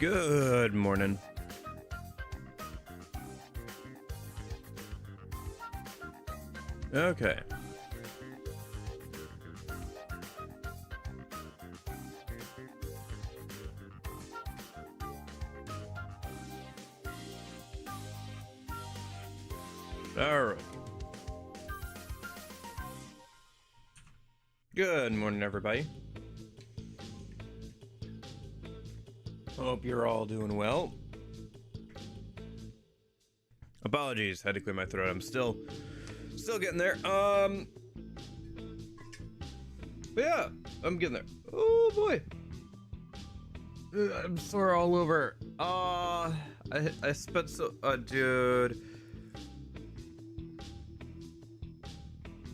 Good morning. Okay. All right. Good morning, everybody. Hope you're all doing well. Apologies, had to clear my throat. I'm still getting there. But yeah, I'm getting there. Oh boy, I'm sore all over. I spent so, dude.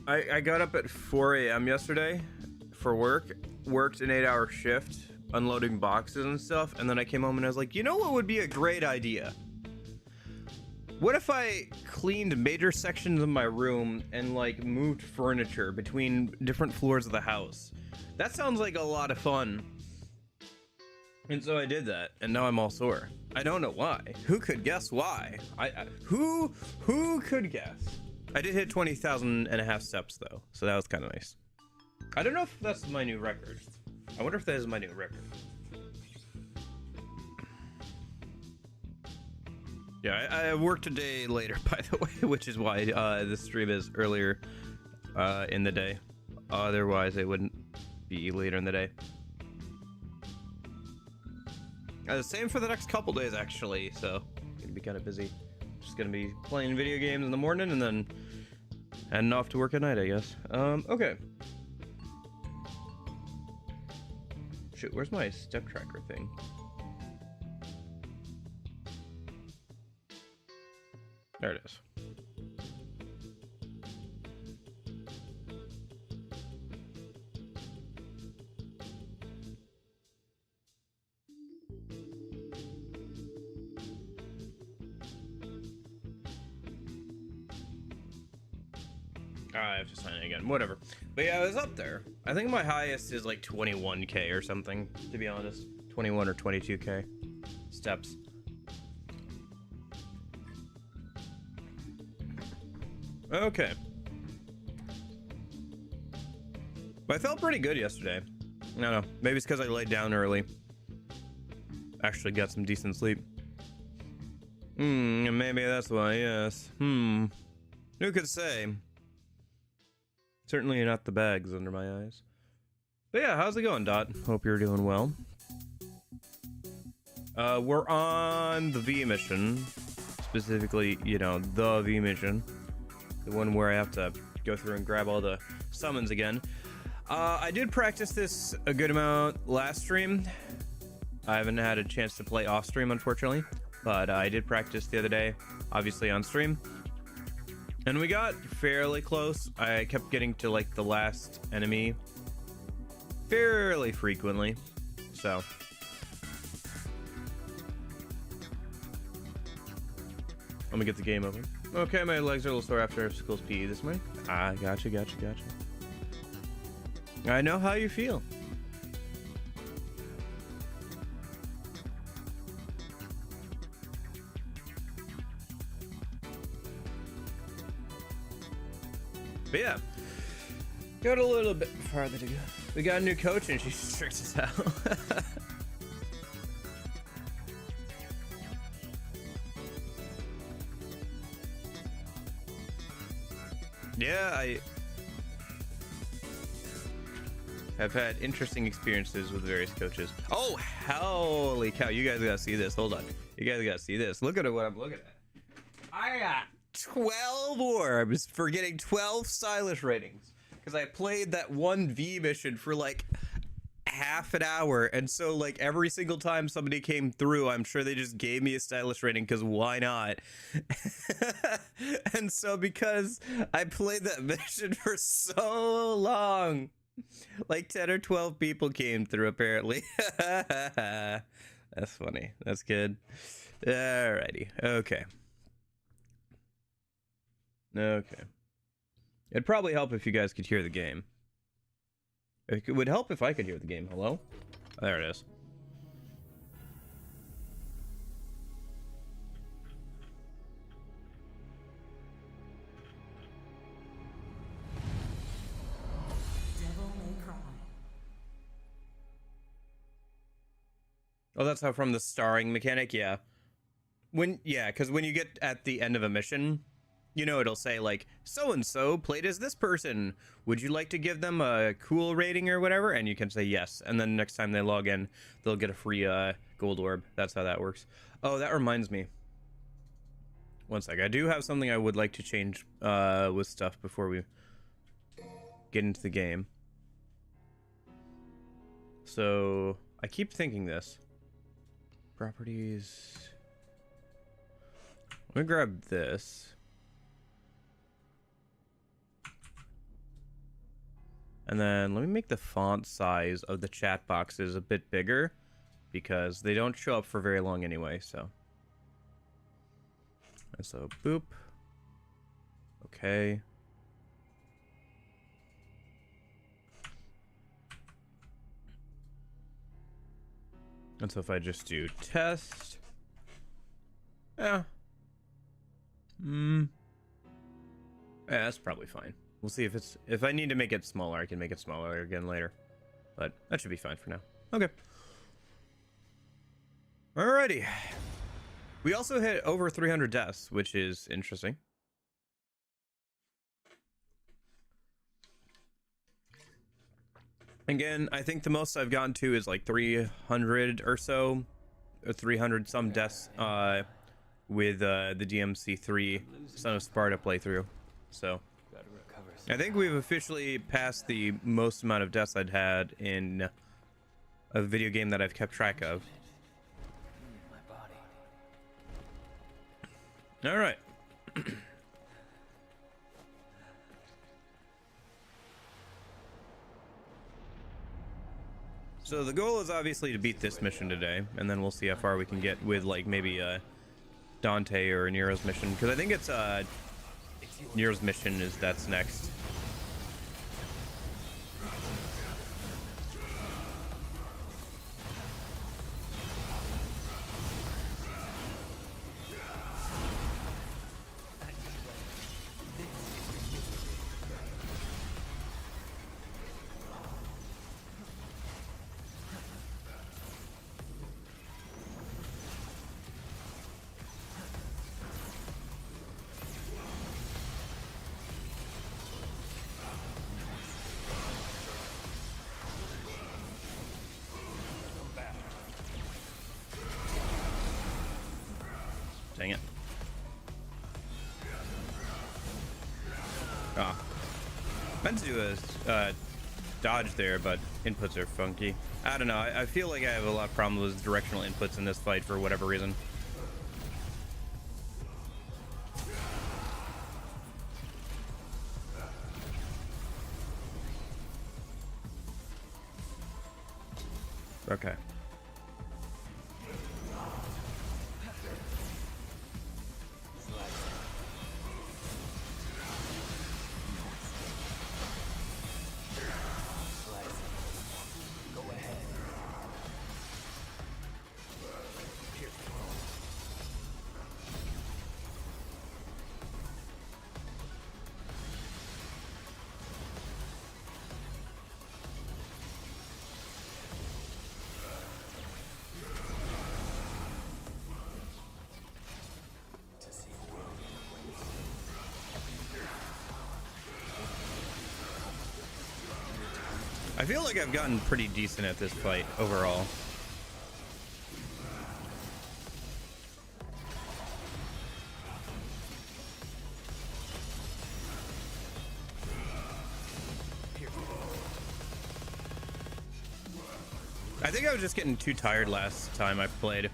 I got up at 4 a.m. yesterday for work. Worked an 8-hour shift, unloading boxes and stuff, and then I came home and I was like, you know what would be a great idea? What if I cleaned major sections of my room and like moved furniture between different floors of the house? That sounds like a lot of fun. And so I did that, and now I'm all sore. I don't know why. Who could guess why? Who could guess? I did hit 20,500 steps though, so that was kind of nice. I don't know if that's my new record. I wonder if that is my new record. Yeah, I worked a day later, by the way, which is why this stream is earlier in the day. Otherwise, it wouldn't be later in the day. Same for the next couple days, actually, so gonna be kind of busy. Just gonna be playing video games in the morning and then heading off to work at night, I guess. Okay. Shoot, where's my step tracker thing? There it is. I have to sign in again. Whatever. But yeah, I was up there. I think my highest is like 21k or something, to be honest. 21 or 22k steps. Okay. But I felt pretty good yesterday. I don't know. Maybe it's because I laid down early. Actually got some decent sleep. Maybe that's why, yes. Who could say? Certainly not the bags under my eyes. But yeah, how's it going, Dot? Hope you're doing well. We're on the V mission. Specifically, you know, the V mission. The one where I have to go through and grab all the summons again. I did practice this a good amount last stream. I haven't had a chance to play off stream, unfortunately. But I did practice the other day, obviously on stream. And we got fairly close. I kept getting to like the last enemy fairly frequently. So let me get the game open. Okay, my legs are a little sore after school's PE this morning. Gotcha. I know how you feel. But yeah, got a little bit farther to go. We got a new coach and she's strict as hell. Yeah, I have had interesting experiences with various coaches. Oh, holy cow. You guys gotta see this. Hold on. You guys gotta see this. Look at what I'm looking at. I got 12 orbs for getting 12 stylish ratings because I played that one V mission for like half an hour, and so like every single time somebody came through, I'm sure they just gave me a stylish rating because why not? And so because I played that mission for so long, like 10 or 12 people came through apparently. That's funny. That's good. Alrighty. Okay. It'd probably help if you guys could hear the game. It would help if I could hear the game. Hello? There it is. Oh, that's how from the starring mechanic, yeah. Because when you get at the end of a mission, you know, it'll say like, so and so played as this person. Would you like to give them a cool rating or whatever? And you can say yes. And then next time they log in, they'll get a free gold orb. That's how that works. Oh, that reminds me. One sec. I do have something I would like to change with stuff before we get into the game. So I keep thinking this. Properties. Let me grab this. And then let me make the font size of the chat boxes a bit bigger because they don't show up for very long anyway, so. And so, boop. Okay. And so if I just do test. Yeah. Yeah, that's probably fine. We'll see if I need to make it smaller, I can make it smaller again later. But that should be fine for now. Okay. Alrighty. We also hit over 300 deaths, which is interesting. Again, I think the most I've gotten to is like 300 or so, or 300 some deaths with the DMC 3 Son of Sparta playthrough. So I think we've officially passed the most amount of deaths I'd had in a video game that I've kept track of. All right. So the goal is obviously to beat this mission today, and then we'll see how far we can get with like maybe Dante or Nero's mission, because I think it's Nero's mission that's next. Dang it. Ah. Meant to do a dodge there, but inputs are funky. I don't know. I feel like I have a lot of problems with directional inputs in this fight for whatever reason. Okay. I feel like I've gotten pretty decent at this fight overall. I think I was just getting too tired last time I played.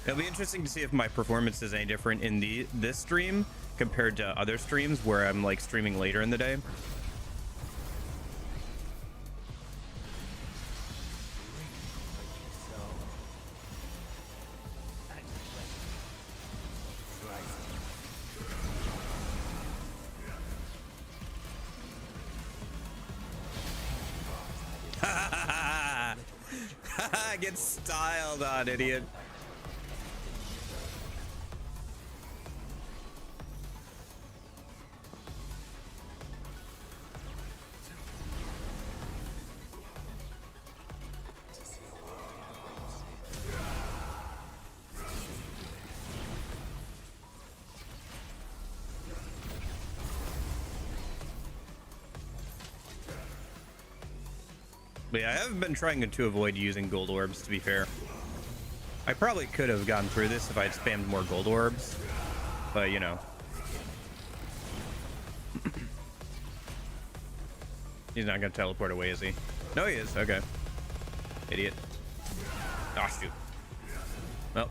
It'll be interesting to see if my performance is any different in this stream compared to other streams where I'm like streaming later in the day. Get styled on, idiot. But yeah, I have been trying to avoid using gold orbs, to be fair. I probably could have gotten through this if I had spammed more gold orbs. But, you know. He's not going to teleport away, is he? No, he is. Okay. Idiot. Oh, shoot. Well.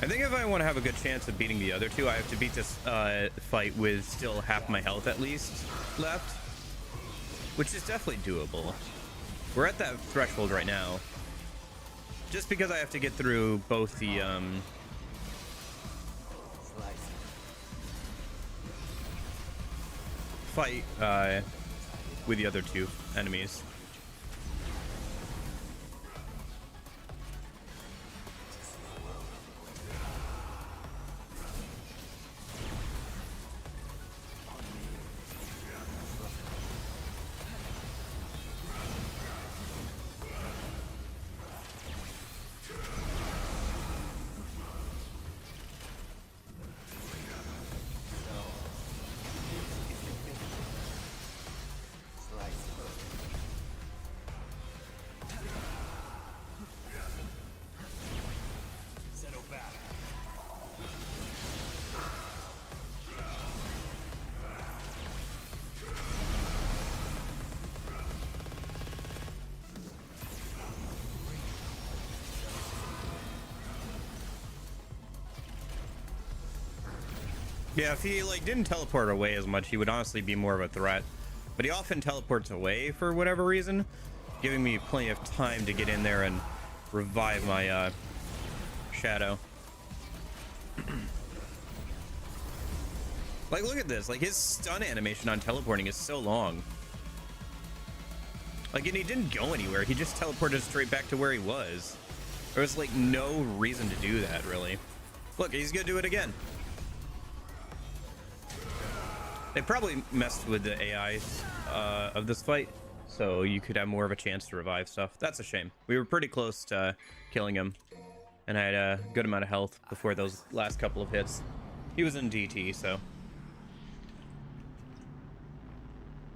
I think if I want to have a good chance of beating the other two, I have to beat this fight with still half my health at least left. Which is definitely doable. We're at that threshold right now. Just because I have to get through both the fight with the other two enemies. Yeah, if he like didn't teleport away as much, he would honestly be more of a threat. But he often teleports away for whatever reason, giving me plenty of time to get in there and revive my shadow. Like, look at this. Like, his stun animation on teleporting is so long. Like, and he didn't go anywhere. He just teleported straight back to where he was. There was like no reason to do that, really. Look, he's gonna do it again. They probably messed with the AIs of this fight, so you could have more of a chance to revive stuff. That's a shame. We were pretty close to killing him, and I had a good amount of health before those last couple of hits. He was in DT, so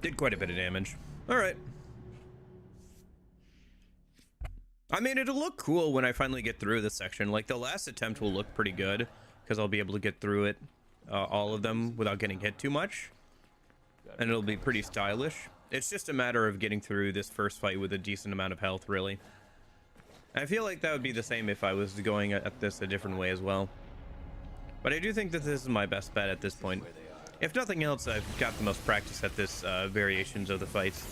did quite a bit of damage. All right. I mean, it'll look cool when I finally get through this section. Like, the last attempt will look pretty good, because I'll be able to get through it. All of them without getting hit too much, and it'll be pretty stylish. It's just a matter of getting through this first fight with a decent amount of health, really. And I feel like that would be the same if I was going at this a different way as well. But I do think that this is my best bet at this point. If nothing else, I've got the most practice at this variations of the fights.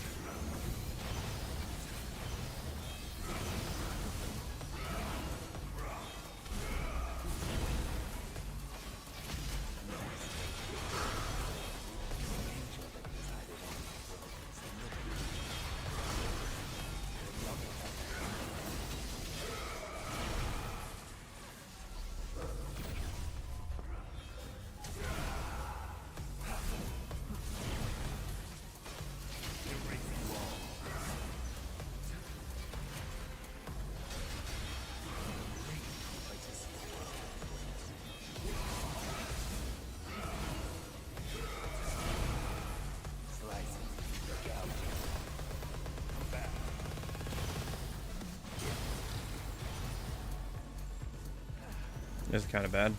This is kind of bad.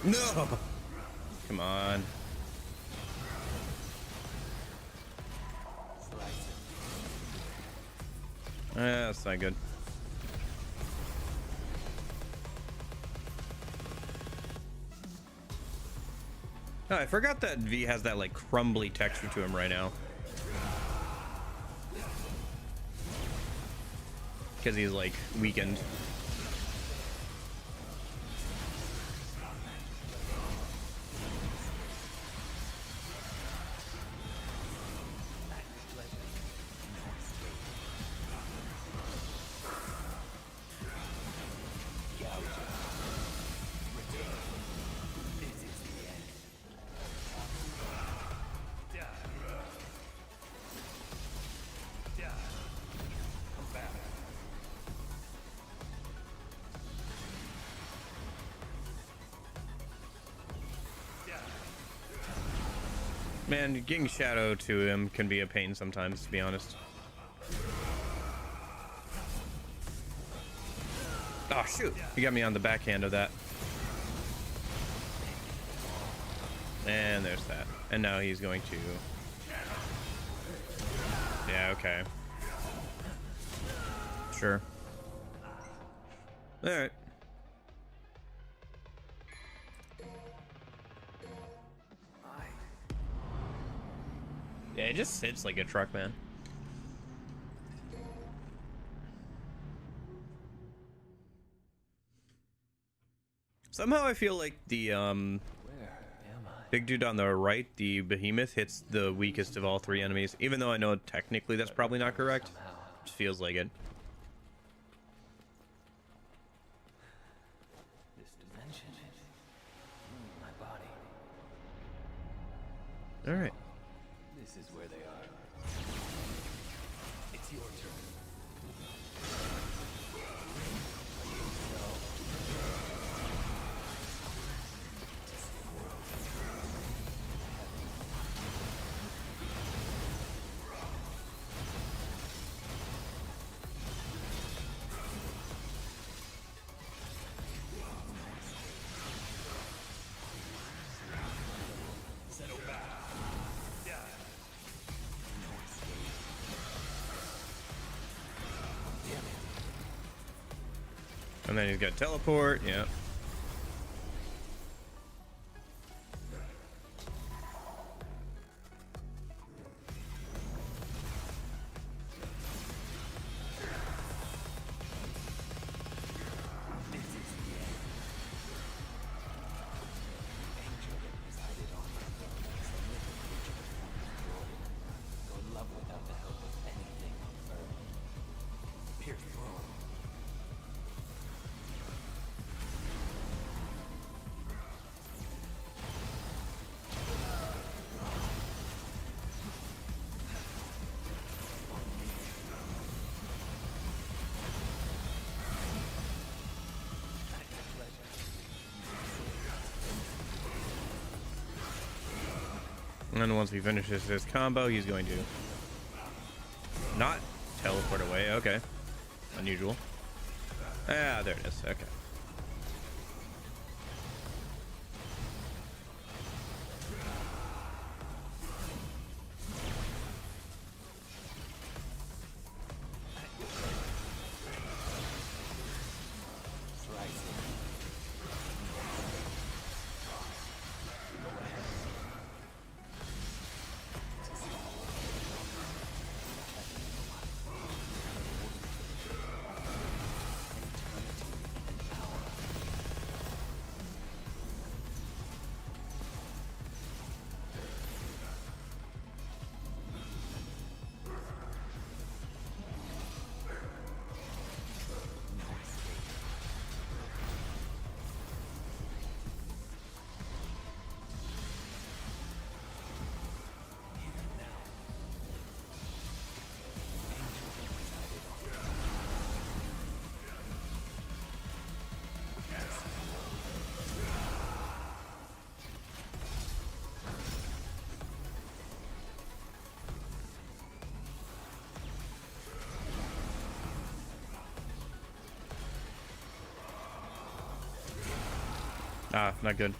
No! Come on. That's not good. Oh, I forgot that V has that like crumbly texture to him right now. Because he's like weakened. Man, getting Shadow to him can be a pain sometimes, to be honest. Oh, shoot. You got me on the backhand of that. And there's that. And now he's going to... Yeah, okay. Sure. Alright. Yeah, it just sits like a truck, man. Somehow I feel like the big dude on the right, the behemoth, hits the weakest of all three enemies, even though I know technically that's probably not correct. It just feels like it. This dimension, my body. All right. This is where they are. It's your turn. And then he's got teleport, yeah. And then once he finishes his combo, he's going to not teleport away. Okay. Unusual. Ah, there it is. Okay. Ah, not good.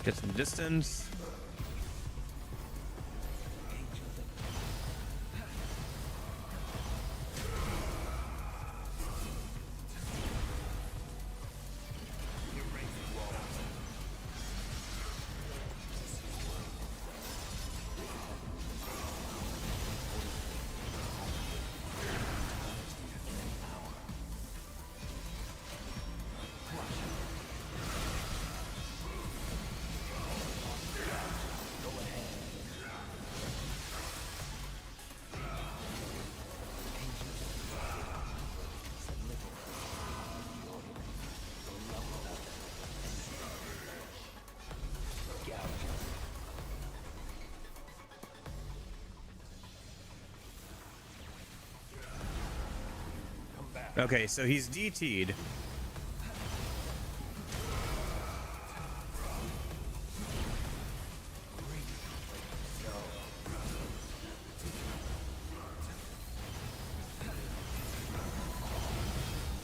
Get some distance. Okay, so he's DT'd.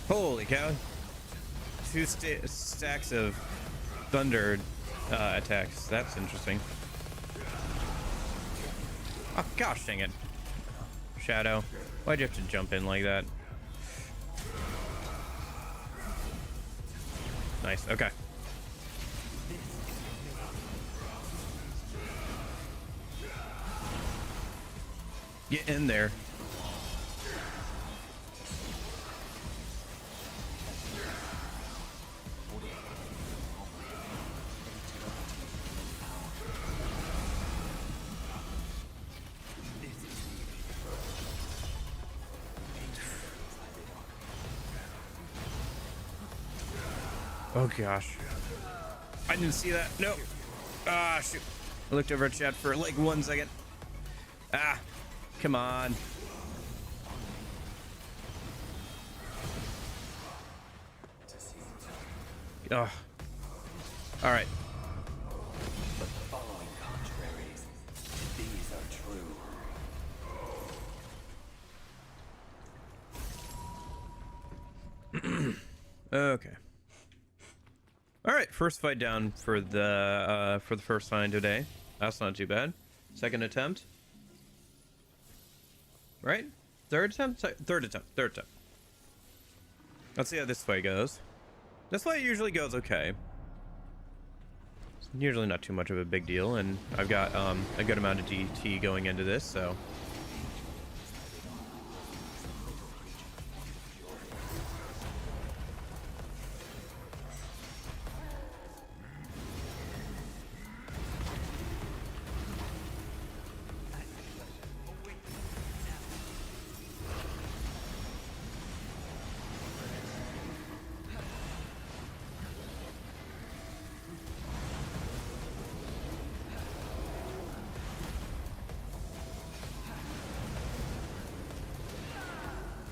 Holy cow. Two stacks of thunder attacks. That's interesting. Oh, gosh dang it. Shadow. Why'd you have to jump in like that? Nice, okay. Get in there. Oh gosh. I didn't see that. No. Ah, shoot. I looked over at chat for like 1 second. Ah, come on. Oh. All right. But the following contraries, these are true. Okay. All right, first fight down for the first fight today. That's not too bad. Second attempt. Right? Third attempt? Third attempt. Let's see how this fight goes. This fight usually goes okay. It's usually not too much of a big deal, and I've got a good amount of DT going into this, so.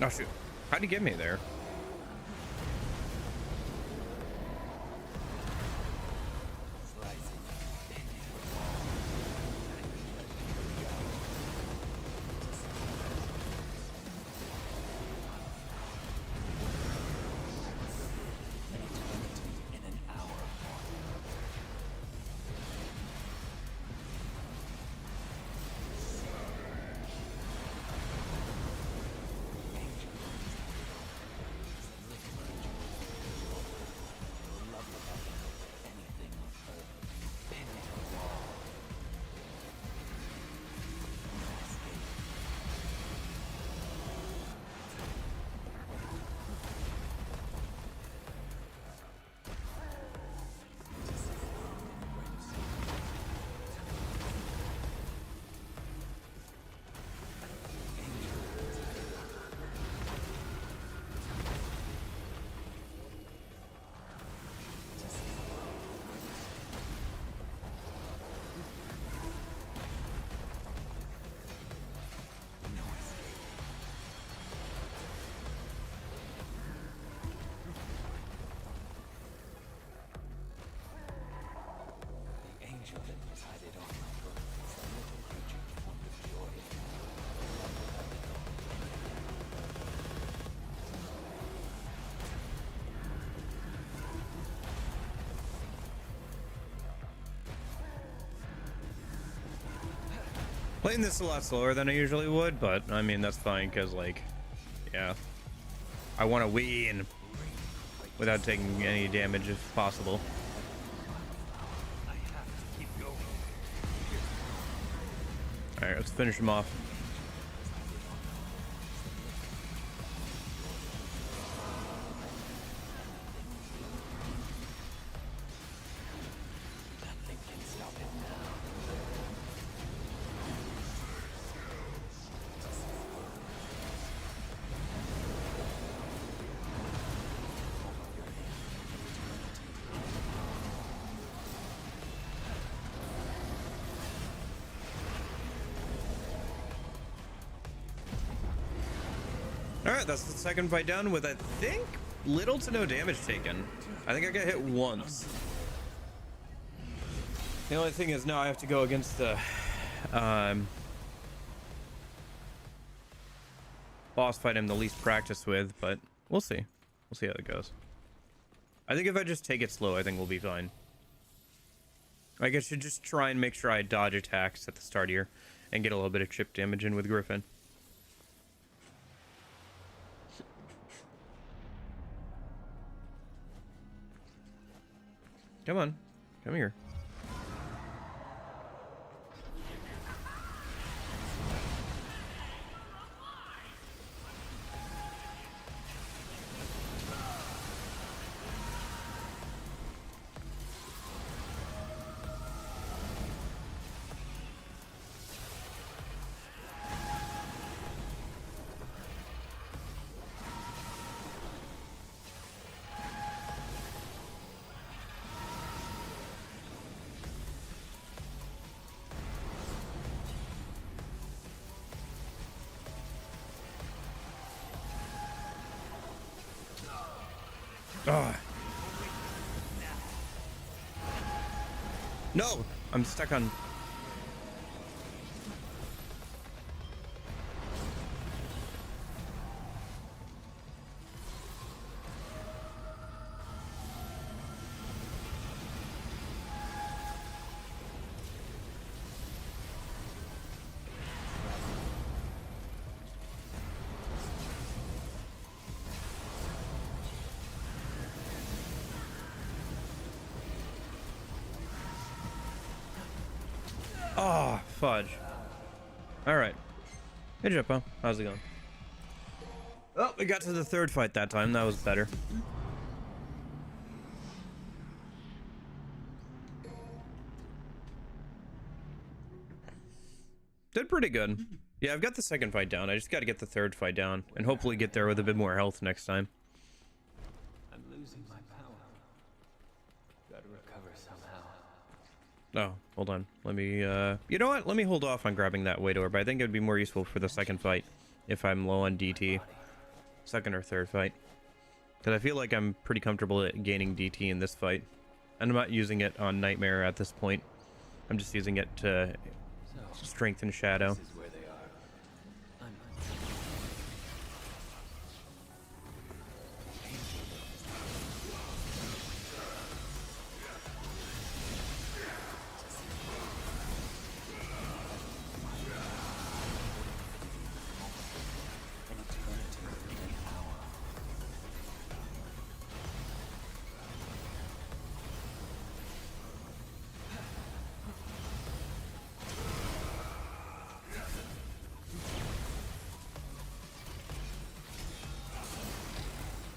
Oh shoot. How'd he get me there? Playing this a lot slower than I usually would, but I mean, that's fine because, like, yeah, I want to win without taking any damage if possible. I have to keep going. All right, let's finish him off. Nothing can stop it now. All right, that's the second fight down with, I think, little to no damage taken. I think I got hit once. The only thing is now I have to go against the boss fight I'm the least practiced with, but we'll see. We'll see how it goes. I think if I just take it slow, I think we'll be fine. Like, I should just try and make sure I dodge attacks at the start here and get a little bit of chip damage in with Griffin. Come on, come here. Oh. No, I'm stuck on. Oh, fudge. Alright. Hey, Jippo. How's it going? Oh, we got to the third fight that time. That was better. Did pretty good. Yeah, I've got the second fight down. I just got to get the third fight down and hopefully get there with a bit more health next time. I'm losing my power. Gotta recover somehow. Oh, hold on. Let me, you know what? Let me hold off on grabbing that weight orb. I think it would be more useful for the second fight if I'm low on DT. Second or third fight. Because I feel like I'm pretty comfortable at gaining DT in this fight. And I'm not using it on Nightmare at this point. I'm just using it to strengthen Shadow. This is where they are. I'm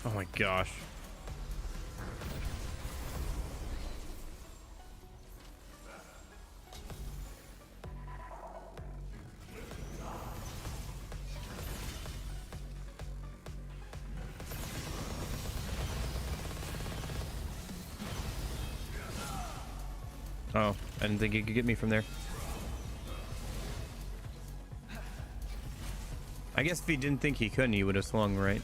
Oh my gosh. Oh, I didn't think he could get me from there. I guess if he didn't think he couldn't, he would have swung, right?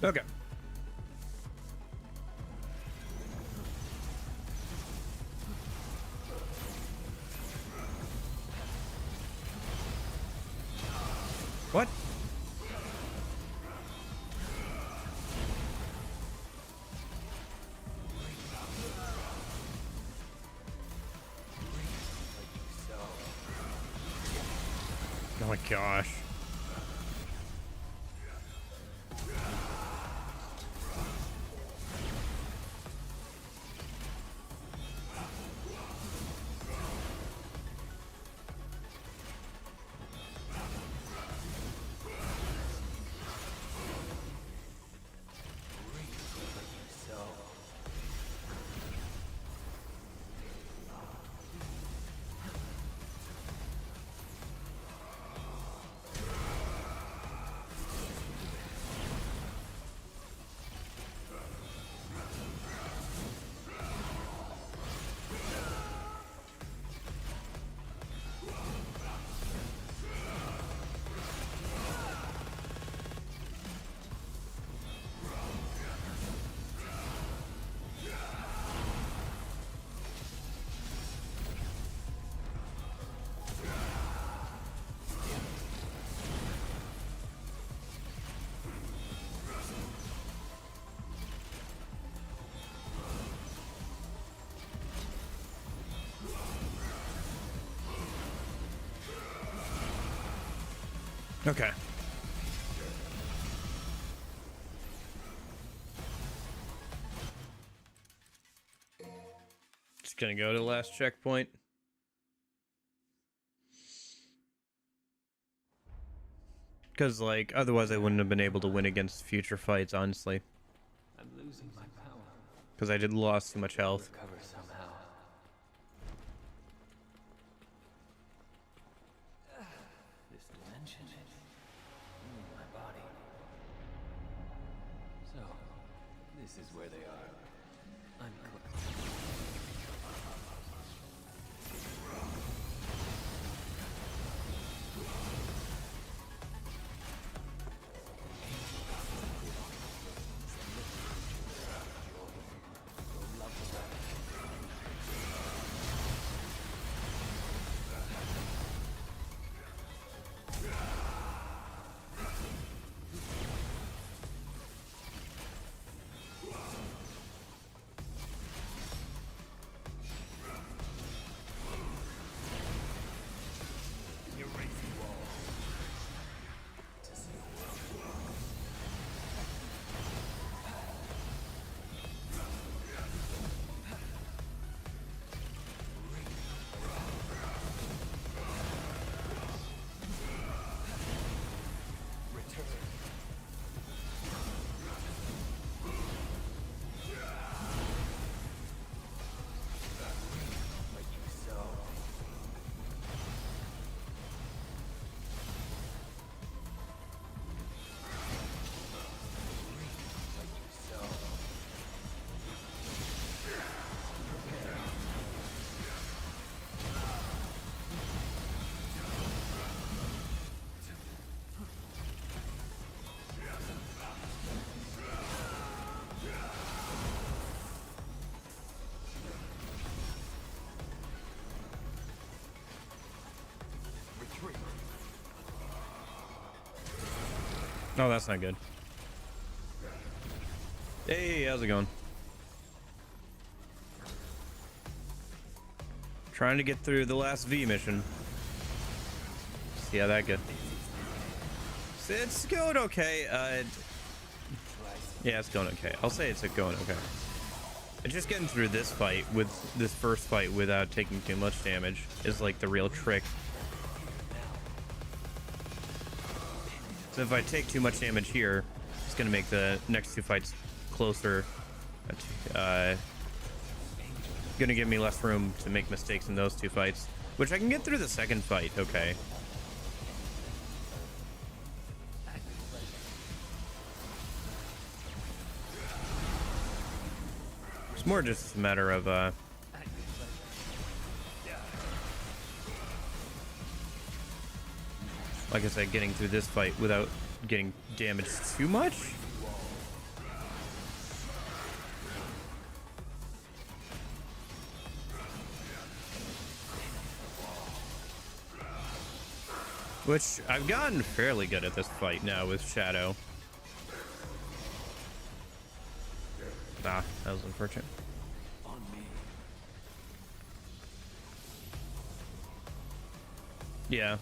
Okay. What? Oh my gosh. Okay. Just gonna go to the last checkpoint. Because, like, otherwise I wouldn't have been able to win against future fights, honestly. I'm losing my power. Because I did lost too much health. Recover somehow. This dimension. My body. So, this is where they are. I'm Oh, that's not good. Hey, how's it going? Trying to get through the last V mission. See how that goes. It's going okay. Yeah, it's going okay. I'll say it's going okay. It's just getting through this fight with this first fight without taking too much damage is like the real trick. So if I take too much damage here, it's gonna make the next two fights closer. Gonna give me less room to make mistakes in those two fights, which I can get through the second fight. Okay. It's more just a matter of like I said, getting through this fight without getting damaged too much. Which I've gotten fairly good at this fight now with Shadow. Ah, that was unfortunate. On me. Yeah.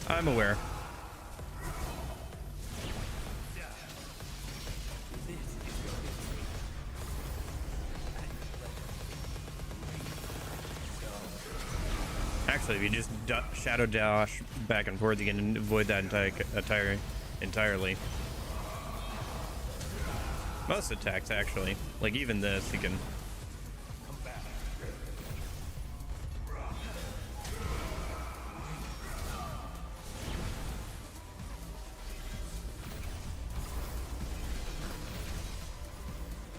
I'm aware. Actually, if you just shadow dash back and forth, you can avoid that entirely. Most attacks, actually. Like, even this, you can...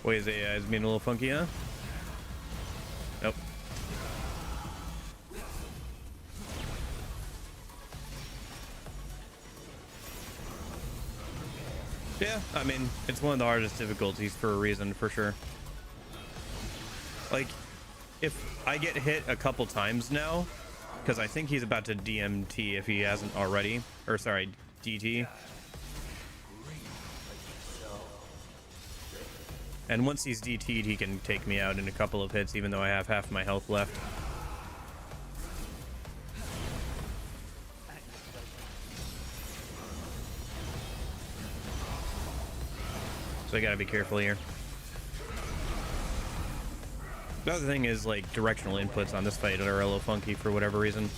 Wait, is AI is being a little funky, huh? Nope. Yeah, I mean, it's one of the hardest difficulties for a reason, for sure. Like, if I get hit a couple times now, because I think he's about to DMT if he hasn't already, or sorry, DT. And once he's DT'd, he can take me out in a couple of hits, even though I have half my health left. So I gotta be careful here. The other thing is, like, directional inputs on this fight are a little funky for whatever reason.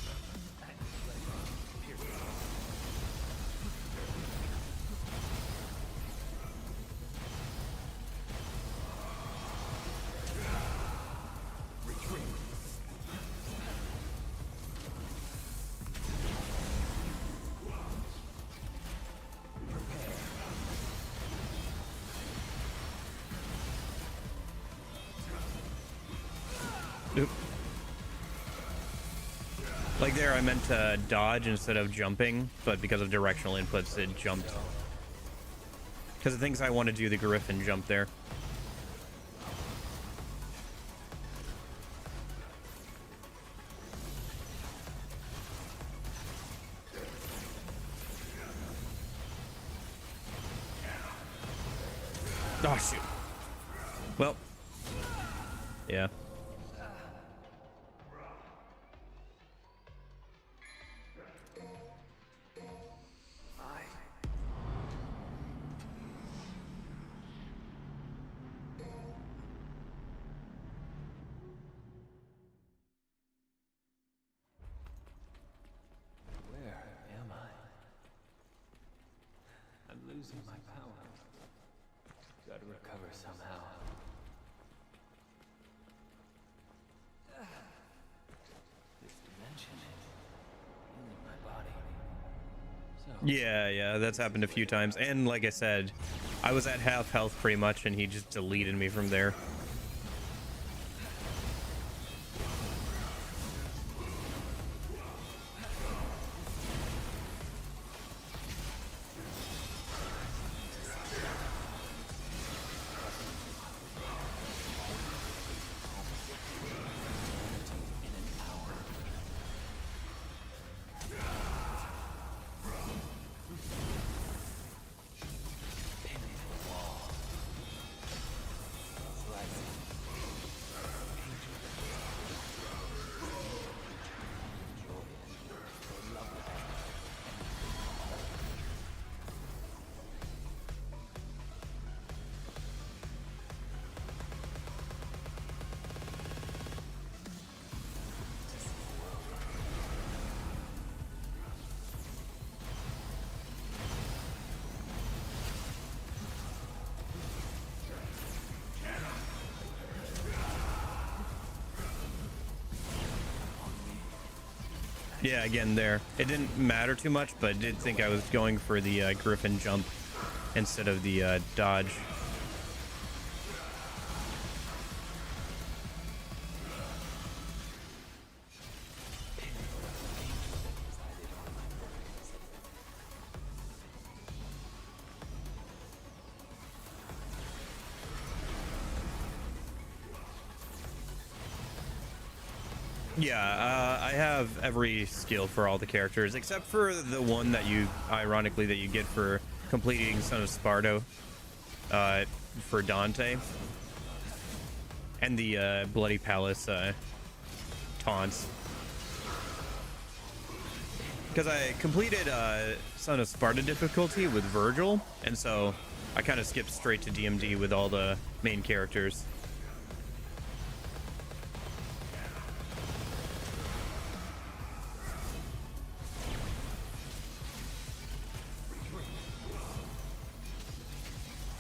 Oop. Like there, I meant to dodge instead of jumping, but because of directional inputs, it jumped. Because it thinks I want to do the Griffin jump there. Oh, shoot. Well, yeah. Losing my power. Gotta recover somehow. This dimension is healing my body. So Yeah, that's happened a few times. And like I said, I was at half health pretty much, and he just deleted me from there. Yeah, again there. It didn't matter too much, but I did think I was going for the Griffin jump instead of the dodge. Yeah, I have every skill for all the characters except for the one that you, ironically, that you get for completing Son of Sparta, for Dante, and the Bloody Palace taunts. Because I completed Son of Sparta difficulty with Virgil, and so I kind of skipped straight to DMD with all the main characters.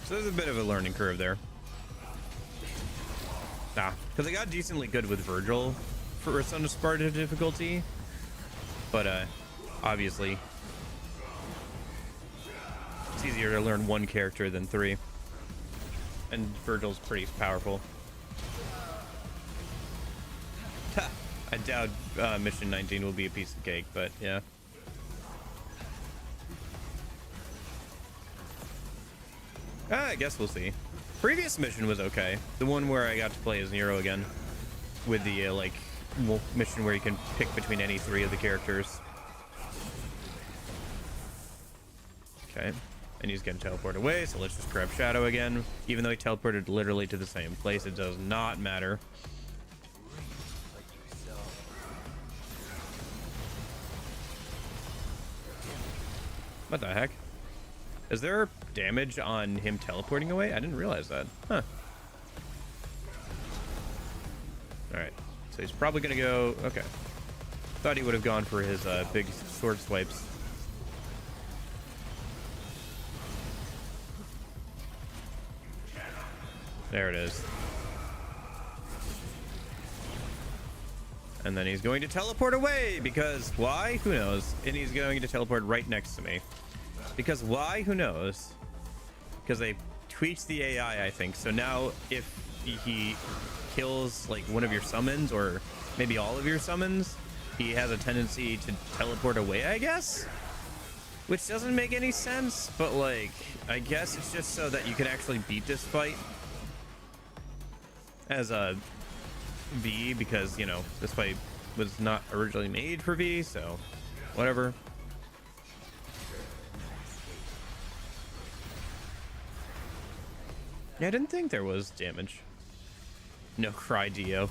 So there's a bit of a learning curve there. Because I got decently good with Virgil for Son of Sparta difficulty, but obviously it's easier to learn one character than 3, and Virgil's pretty powerful. I doubt mission 19 will be a piece of cake, but yeah. I guess we'll see. Previous mission was okay. The one where I got to play as Nero again, with the like mission where you can pick between any 3 of the characters. Okay, and he's getting teleported away, so let's just grab Shadow again. Even though he teleported literally to the same place, it does not matter. What the heck? Is there damage on him teleporting away? I didn't realize that. Huh. Alright. So he's probably going to go... Okay. Thought he would have gone for his big sword swipes. There it is. And then he's going to teleport away because why? Who knows? And he's going to teleport right next to me. Because why? Who knows? Because they tweaked the AI, I think. So now if he kills like one of your summons or maybe all of your summons, he has a tendency to teleport away, I guess? Which doesn't make any sense, but like, I guess it's just so that you can actually beat this fight as a V, because, you know, this fight was not originally made for V, so whatever. Yeah, I didn't think there was damage. No cry Dio.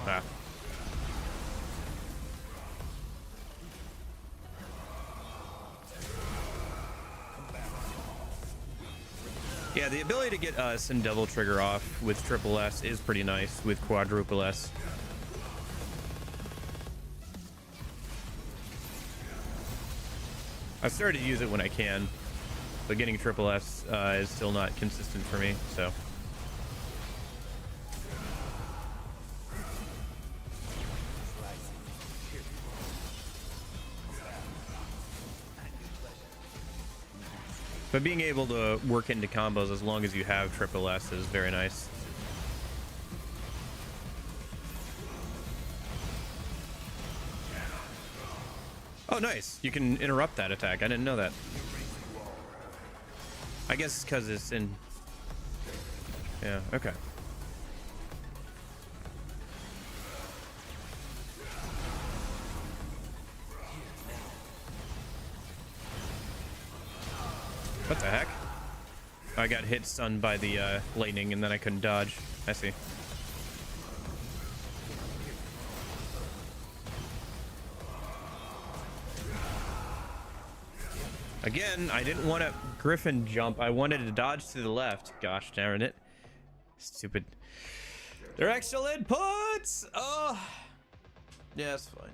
Ah. Yeah, the ability to get Sin Devil trigger off with triple S is pretty nice with quadruple S. I've started to use it when I can, but getting triple S is still not consistent for me, so. But being able to work into combos as long as you have triple S is very nice. Oh, nice. You can interrupt that attack. I didn't know that. I guess because it's in... Yeah, okay. What the heck? I got hit stunned by the lightning and then I couldn't dodge. I see. Again, I didn't want to Griffin jump. I wanted to dodge to the left. Gosh darn it. Stupid. They're extra inputs! Oh! Yeah, it's fine.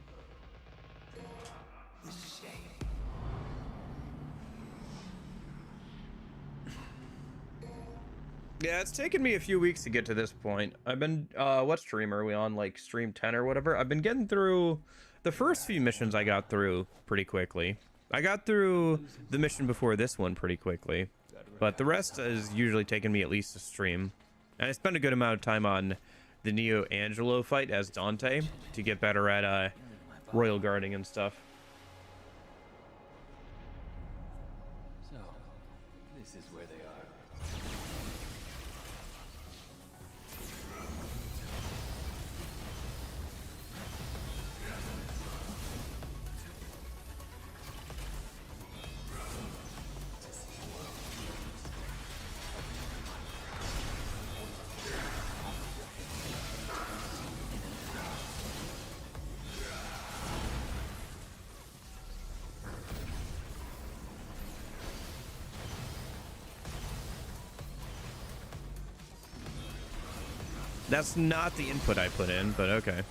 Yeah, it's taken me a few weeks to get to this point. I've been, what stream are we on? Like stream 10 or whatever? I've been getting through the first few missions. I got through pretty quickly. I got through the mission before this one pretty quickly, but the rest is usually taking me at least a stream. And I spent a good amount of time on the Neo Angelo fight as Dante to get better at royal guarding and stuff. So, this is where they are. That's not the input I put in, but okay.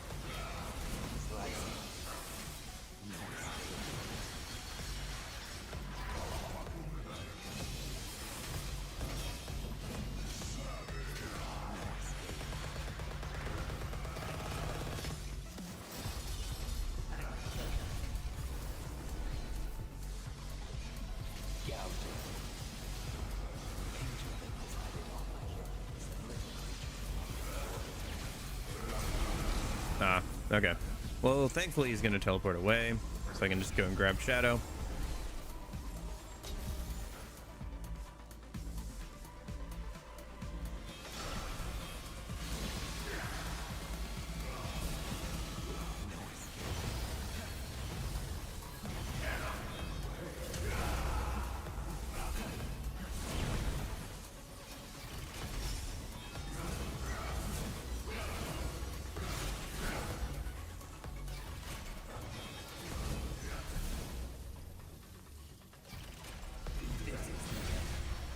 Ah, okay. Well, thankfully he's gonna teleport away, so I can just go and grab Shadow.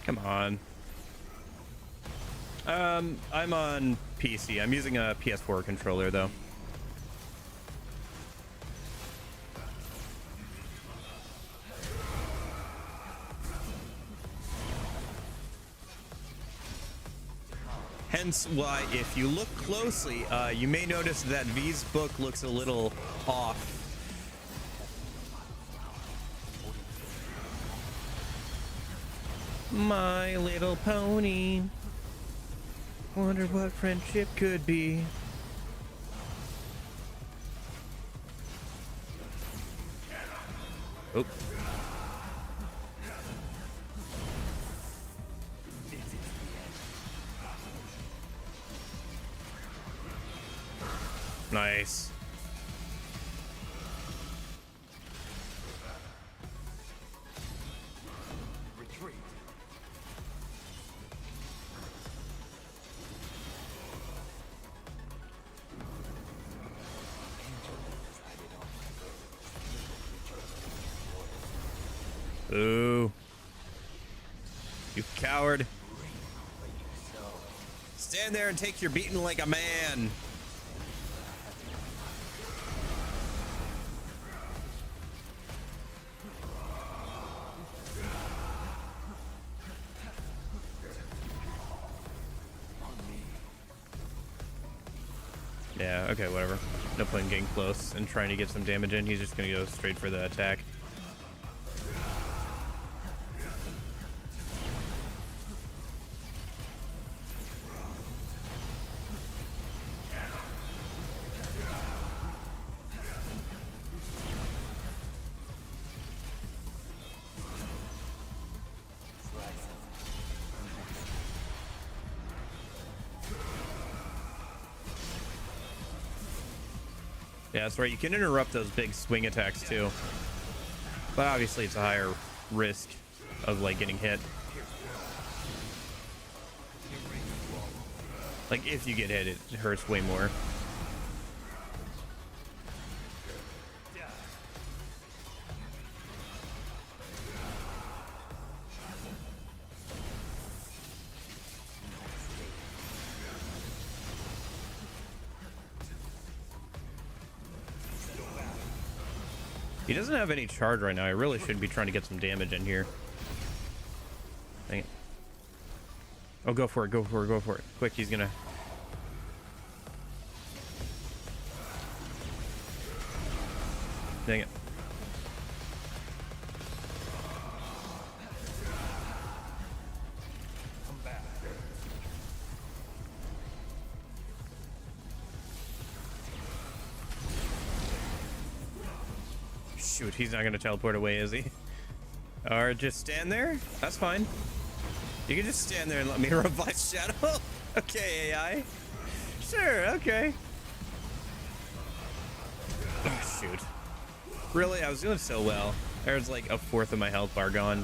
Come on. I'm on PC. I'm using a PS4 controller though. Hence why, if you look closely, you may notice that V's book looks a little off. My Little Pony. Wonder what friendship could be. Oh. Nice. Retreat. Ooh. You coward. Stand there and take your beating like a man. Yeah, okay, whatever. No point in getting close and trying to get some damage in. He's just gonna go straight for the attack. Yeah, that's right. You can interrupt those big swing attacks too. But obviously it's a higher risk of like getting hit. Like if you get hit, it hurts way more. He doesn't have any charge right now. I really should be trying to get some damage in here. Dang it. Oh, go for it, go for it, go for it. Quick, he's gonna... Dang it. Shoot, he's not gonna teleport away, is he? Or just stand there? That's fine. You can just stand there and let me revive Shadow. Okay, AI. Sure, okay. Oh, shoot. Really? I was doing so well. There's like a fourth of my health bar gone.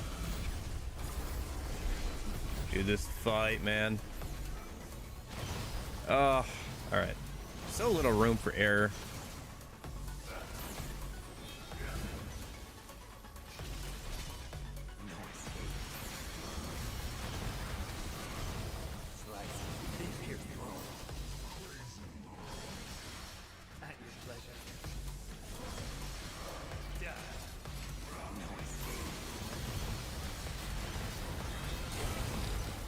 Dude, this fight, man. Oh, alright. So little room for error.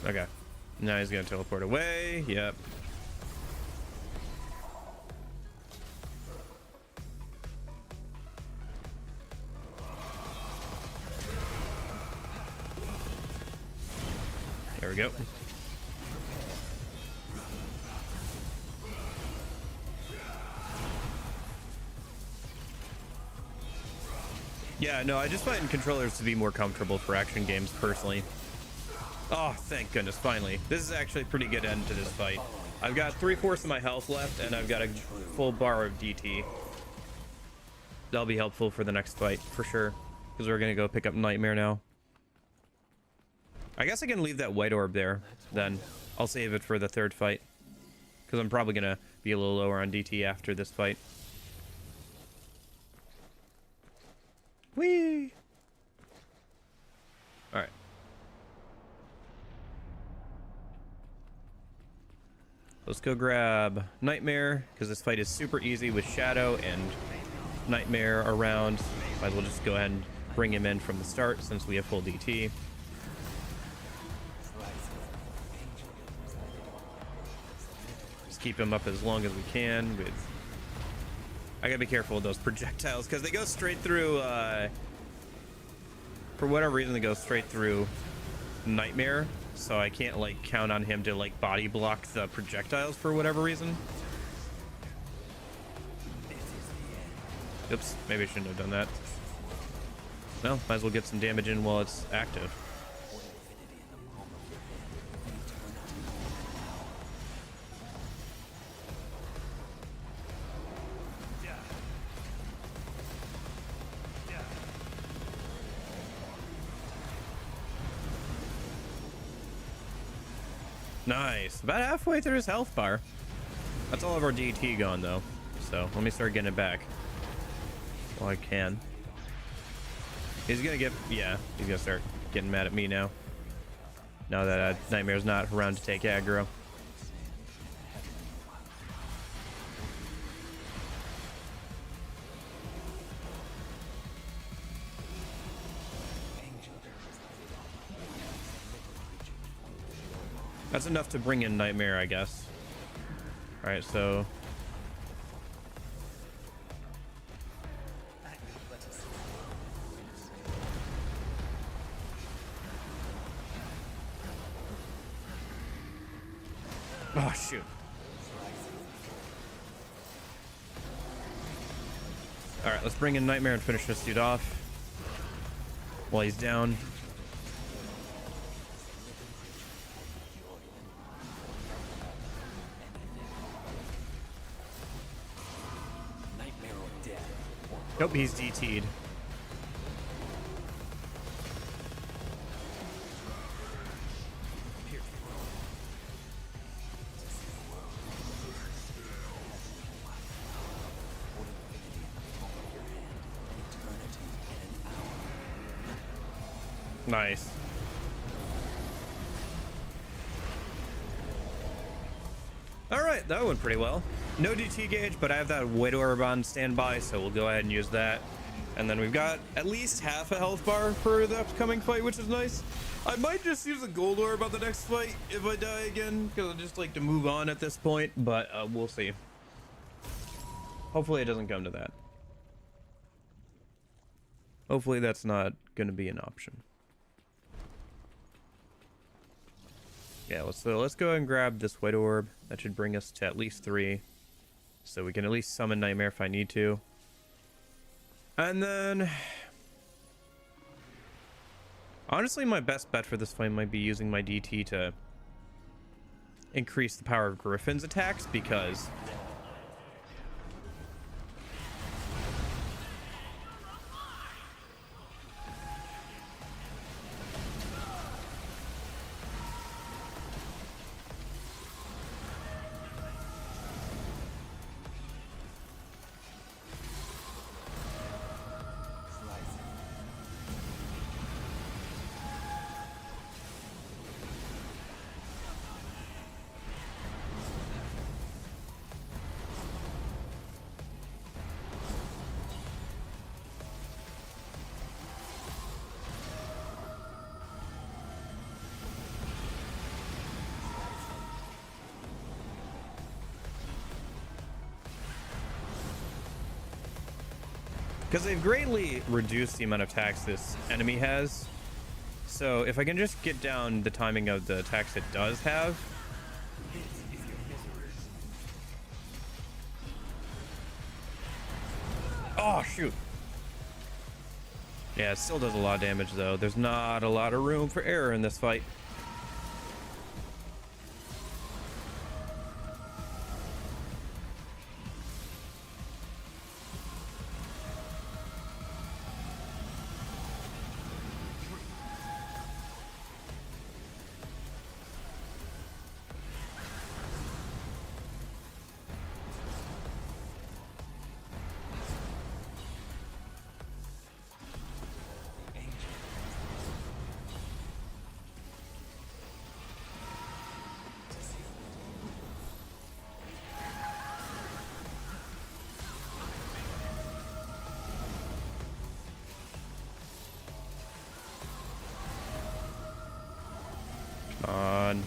Okay. Now he's gonna teleport away. Yep. There we go. Yeah, no, I just find controllers to be more comfortable for action games personally. Oh, thank goodness, finally. This is actually a pretty good end to this fight. I've got 3/4 of my health left, and I've got a full bar of DT. That'll be helpful for the next fight, for sure. Because we're going to go pick up Nightmare now. I guess I can leave that white orb there, then. I'll save it for the third fight. Because I'm probably going to be a little lower on DT after this fight. Whee! Alright. Let's go grab Nightmare, because this fight is super easy with Shadow and Nightmare around. Might as well just go ahead and bring him in from the start since we have full DT. Just keep him up as long as we can with... I gotta be careful with those projectiles because they go straight through, for whatever reason they go straight through Nightmare, so I can't like count on him to like body block the projectiles for whatever reason. Oops, maybe I shouldn't have done that. No, might as well get some damage in while it's active. Nice. About halfway through his health bar. That's all of our DT gone, though. So, let me start getting it back. While I can. He's gonna get... Yeah, he's gonna start getting mad at me now. Now that Nightmare's not around to take aggro. That's enough to bring in Nightmare, I guess. Alright, so... Oh, shoot. Alright, let's bring in Nightmare and finish this dude off. While he's down. Nope, he's DT'd. Nice. Alright, that went pretty well. No DT gauge, but I have that White Orb on standby, so we'll go ahead and use that. And then we've got at least half a health bar for the upcoming fight, which is nice. I might just use a Gold Orb on the next fight if I die again, because I just like to move on at this point, but we'll see. Hopefully it doesn't come to that. Hopefully that's not going to be an option. Yeah, let's go ahead and grab this White Orb. That should bring us to at least 3. So we can at least summon Nightmare if I need to. And then... Honestly, my best bet for this fight might be using my DT to increase the power of Griffin's attacks, because... because they've greatly reduced the amount of attacks this enemy has. So if I can just get down the timing of the attacks it does have. Oh, shoot. Yeah, it still does a lot of damage, though. There's not a lot of room for error in this fight. On.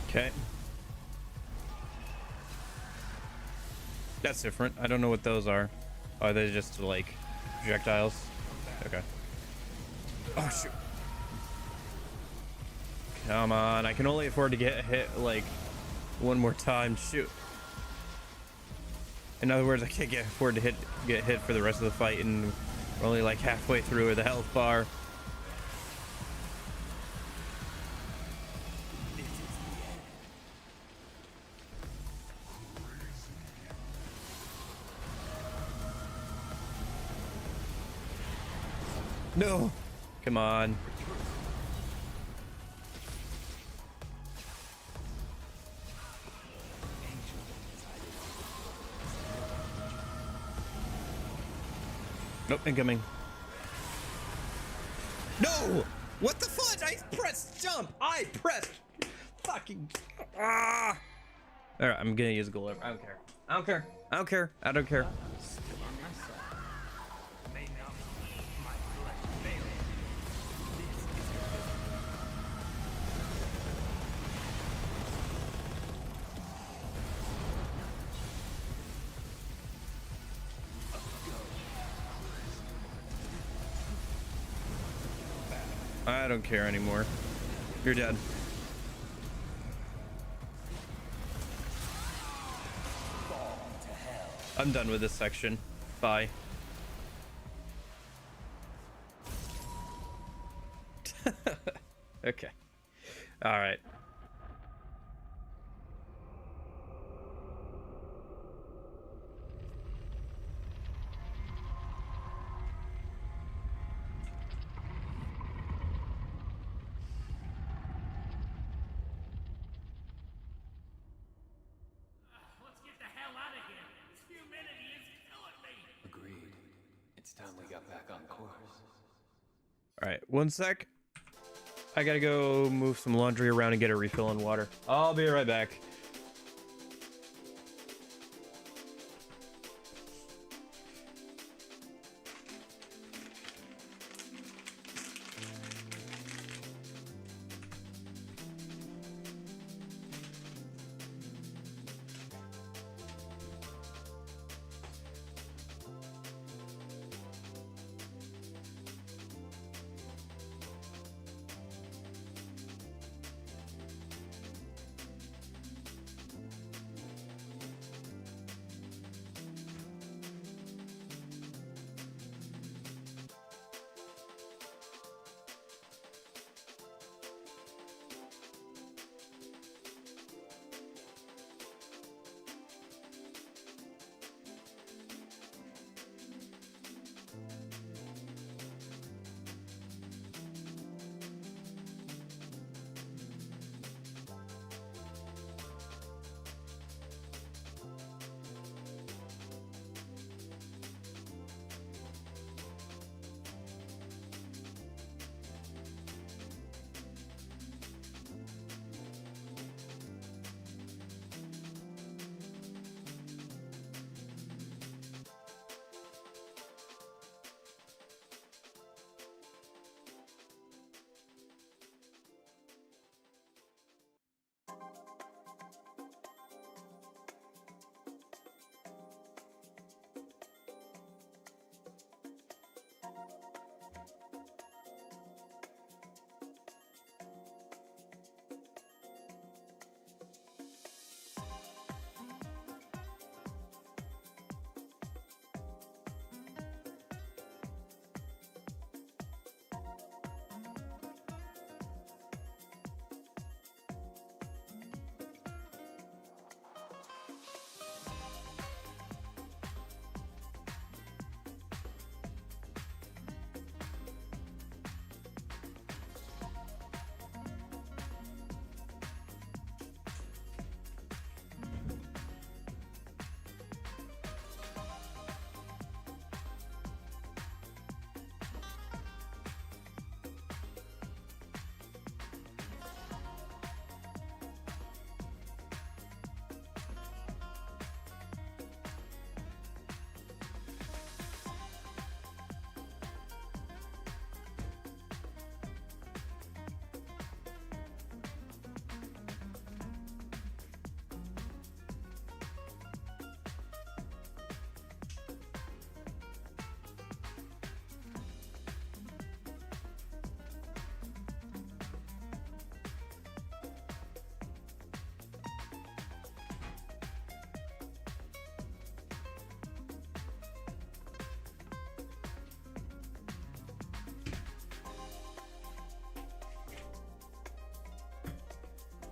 Okay. That's different. I don't know what those are. Are they just like projectiles? Okay. Oh shoot. Come on, I can only afford to get hit like one more time. Shoot. In other words, I can't afford to get hit for the rest of the fight, and we're only like halfway through the health bar. No, come on. Nope, incoming. No! What the fudge? I pressed jump! I pressed fucking. Ah! Alright, I'm gonna use a goal. I don't care. I don't care. I don't care. I don't care. I don't care anymore. You're dead. I'm done with this section. Bye. Okay. All right. Agreed. It's time we got back on course. All right. One sec. I gotta go move some laundry around and get a refill on water. I'll be right back.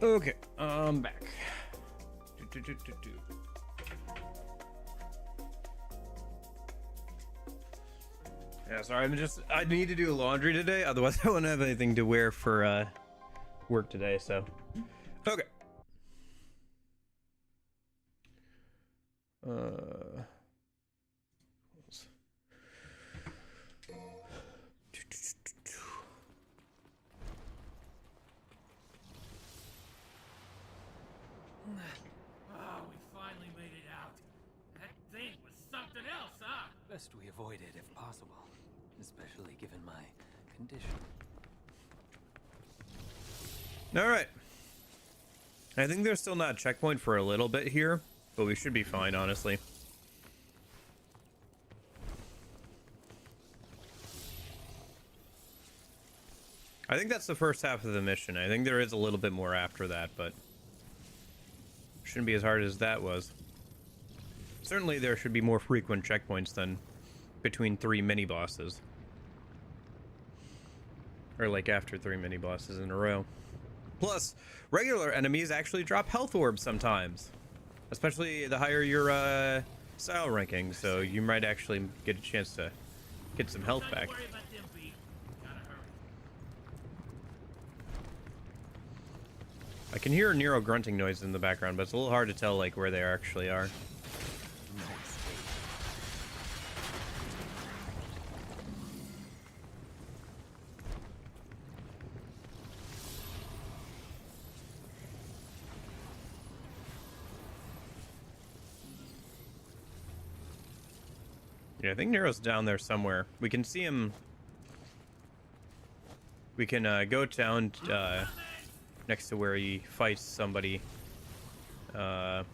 Okay, I'm back. Yeah, sorry, I need to do laundry today, otherwise I won't have anything to wear for work today, so. Okay. Oh, we finally made it out. That thing was something else, huh? Best we avoid it if possible, especially given my condition. All right. I think there's still not a checkpoint for a little bit here, but we should be fine, honestly. I think that's the first half of the mission. I think there is a little bit more after that, but shouldn't be as hard as that was. Certainly there should be more frequent checkpoints than between 3 mini-bosses. Or like after 3 mini-bosses in a row. Plus, regular enemies actually drop health orbs sometimes. Especially the higher your style ranking, so you might actually get a chance to get some health back. Don't worry about them, B. Gotta hurry. I can hear Nero grunting noise in the background, but it's a little hard to tell like where they actually are. Yeah, I think Nero's down there somewhere. We can see him. We can go down next to where he fights somebody. Like,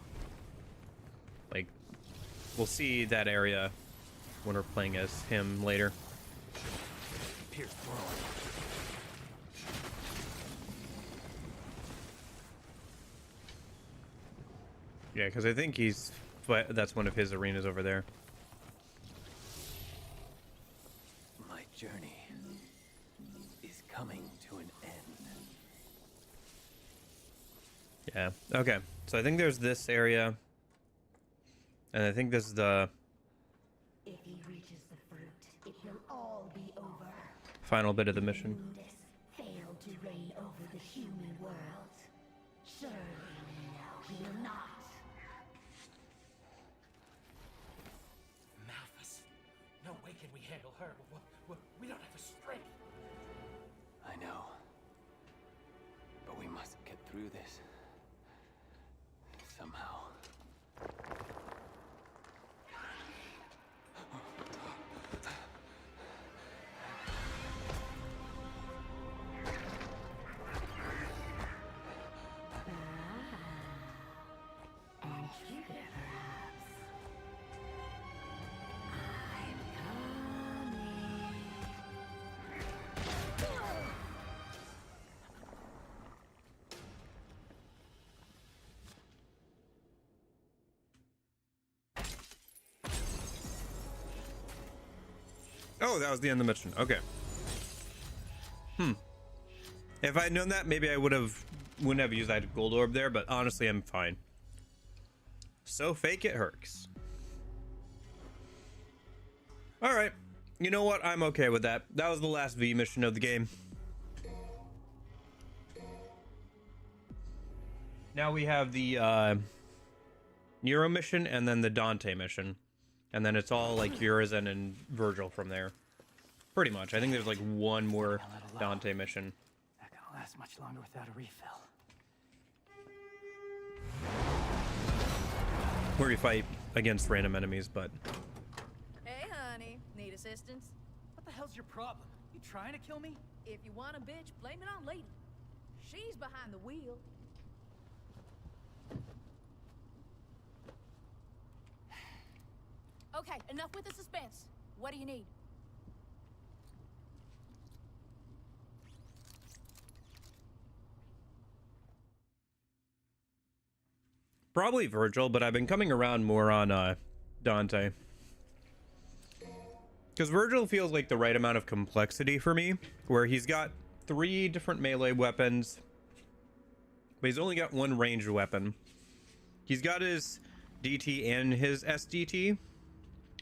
we'll see that area when we're playing as him later. Pierce thrown. Yeah, because I think that's one of his arenas over there. My journey is coming to an end. Yeah. Okay. So I think there's this area, and I think this is the If he reaches the fruit, it will all be over. final bit of the mission. Mundus failed to reign over the human world. Surely he will not. Malphus. No way can we handle her. We don't have the strength. I know. But we must get through this. Somehow. And here perhaps. I'm coming. Oh, that was the end of the mission. Okay. If I had known that, maybe I wouldn't have used that gold orb there, but honestly, I'm fine. So fake it hurts. All right. You know what? I'm okay with that. That was the last V mission of the game. Now we have the Nero mission and then the Dante mission. And then it's all like Urizen and Virgil from there. Pretty much. I think there's like one more Dante mission. Not gonna last much longer without a refill. Where you fight against random enemies, but Hey, honey. Need assistance? What the hell's your problem? You trying to kill me? If you want a bitch, blame it on Lady. She's behind the wheel. Okay, enough with the suspense. What do you need? probably Virgil, but I've been coming around more on Dante. Because Virgil feels like the right amount of complexity for me, where he's got 3 different melee weapons, but he's only got one ranged weapon. He's got his DT and his SDT,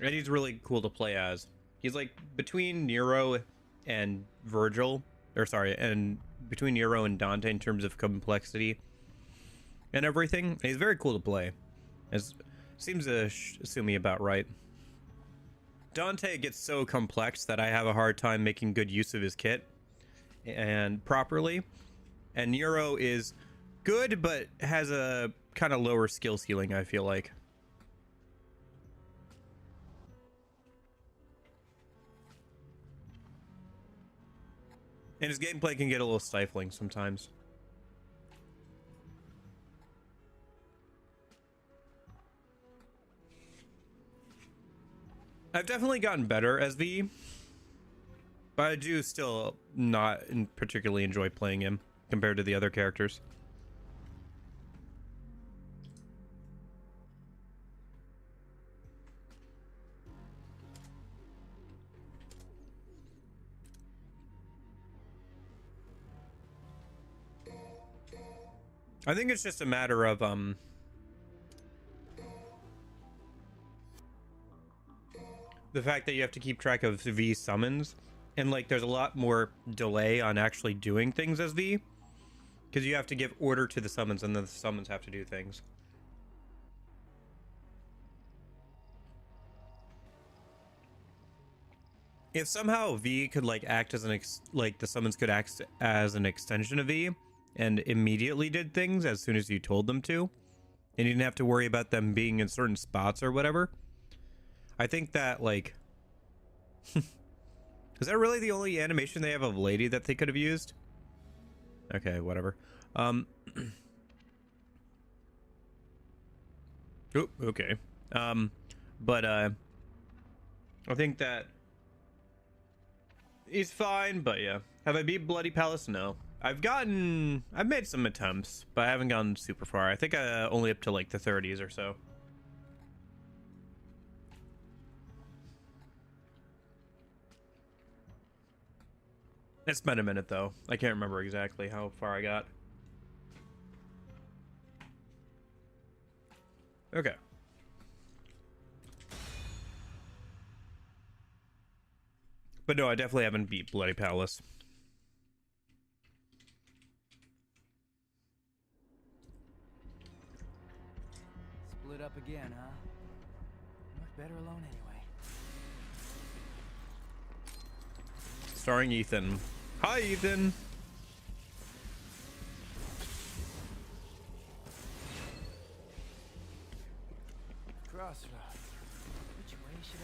and he's really cool to play as. He's like between Nero and Virgil, or sorry, and between Nero and Dante in terms of complexity and everything. And he's very cool to play. As seems to assume me about right. Dante gets so complex that I have a hard time making good use of his kit and properly. And Nero is good, but has a kind of lower skill ceiling, I feel like. And his gameplay can get a little stifling sometimes. I've definitely gotten better as V, but I do still not particularly enjoy playing him compared to the other characters. I think it's just a matter of the fact that you have to keep track of V summons, and like there's a lot more delay on actually doing things as V, because you have to give order to the summons and then the summons have to do things. If somehow V could like act as an like the summons could act as an extension of V and immediately did things as soon as you told them to, and you didn't have to worry about them being in certain spots or whatever, I think that like is that really the only animation they have of Lady that they could have used? Okay, whatever. Oh, okay. But I think that he's fine, but yeah. Have I beat Bloody Palace? No. I've made some attempts, but I haven't gone super far. I think only up to like the 30s or so. It's been a minute though. I can't remember exactly how far I got. Okay. But no, I definitely haven't beat Bloody Palace. Split up again, huh? Much better alone anyway. Starring Ethan. Hi, Ethan. Crossroads. Which way should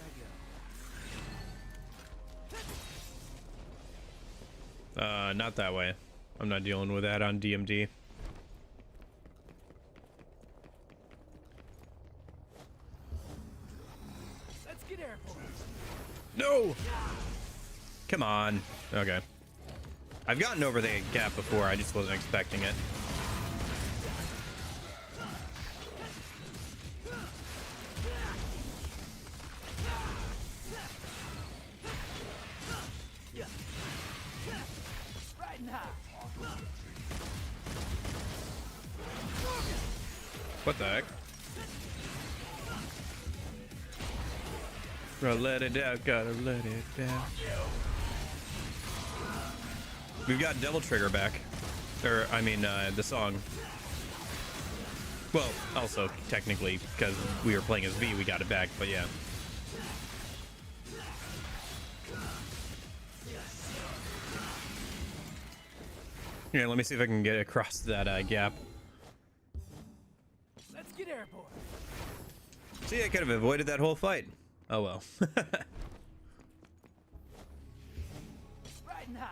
I go? Not that way. I'm not dealing with that on DMD. Let's get airborne. No! Come on. Okay. I've gotten over the gap before, I just wasn't expecting it. Riding high. What the heck? Gotta let it out, gotta let it down. We've got Devil Trigger back. Or, I mean, the song. Well, also, technically, because we were playing as V, we got it back, but yeah. Here, let me see if I can get across that gap. Let's get airborne. See, I could have avoided that whole fight. Oh well. Riding high.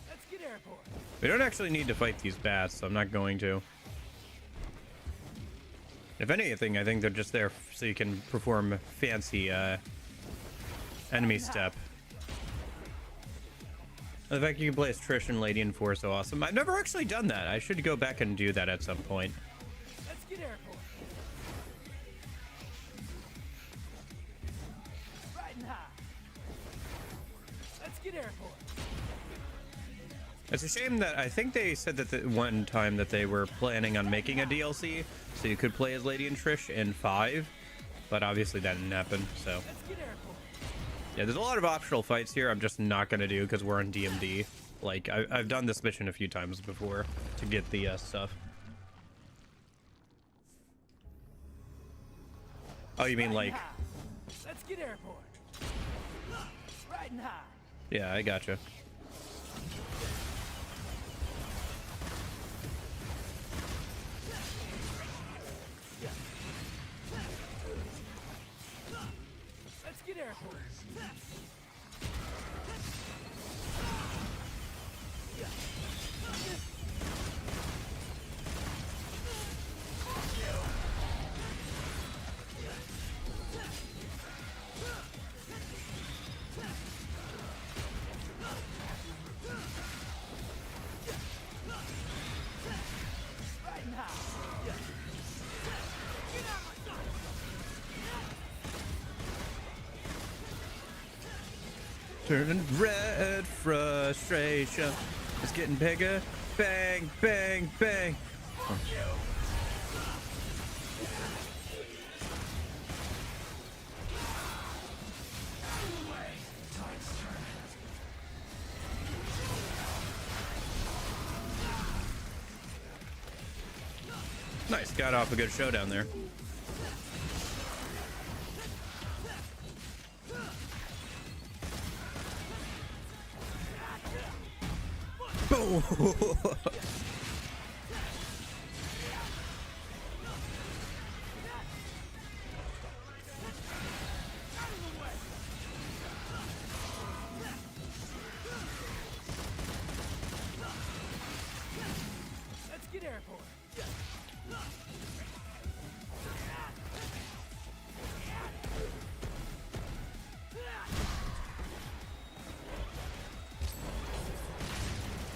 Let's get airborne. We don't actually need to fight these bats, so I'm not going to. If anything, I think they're just there so you can perform fancy enemy step. The fact you can play as Trish and Lady in 4 is so awesome. I've never actually done that. I should go back and do that at some point. Let's get airborne. Riding high. airport. It's a shame that I think they said that the one time that they were planning on making a DLC so you could play as Lady and Trish in 5, but obviously that didn't happen. So Let's get airport. yeah, there's a lot of optional fights here I'm just not gonna do because we're on DMD. Like I've done this mission a few times before to get the stuff. Oh, you mean like? Let's get airport. Riding high. Yeah, I gotcha. Let's get airport. Riding high. Turning red, frustration. It's getting bigger. Bang, bang, bang. Nice, got off a good showdown there. Boom! Let's get airport.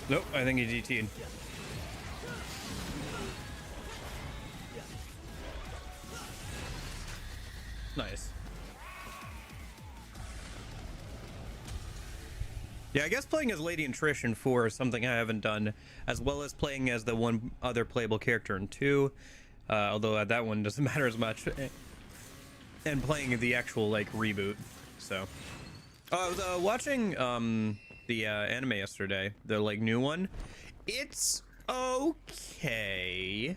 Nope, I think he DT'd. Nice. Yeah, I guess playing as Lady and Trish in 4 is something I haven't done, as well as playing as the one other playable character in 2, although that one doesn't matter as much, and playing the actual, like, reboot, so. I was watching the anime yesterday, the, like, new one. It's okay.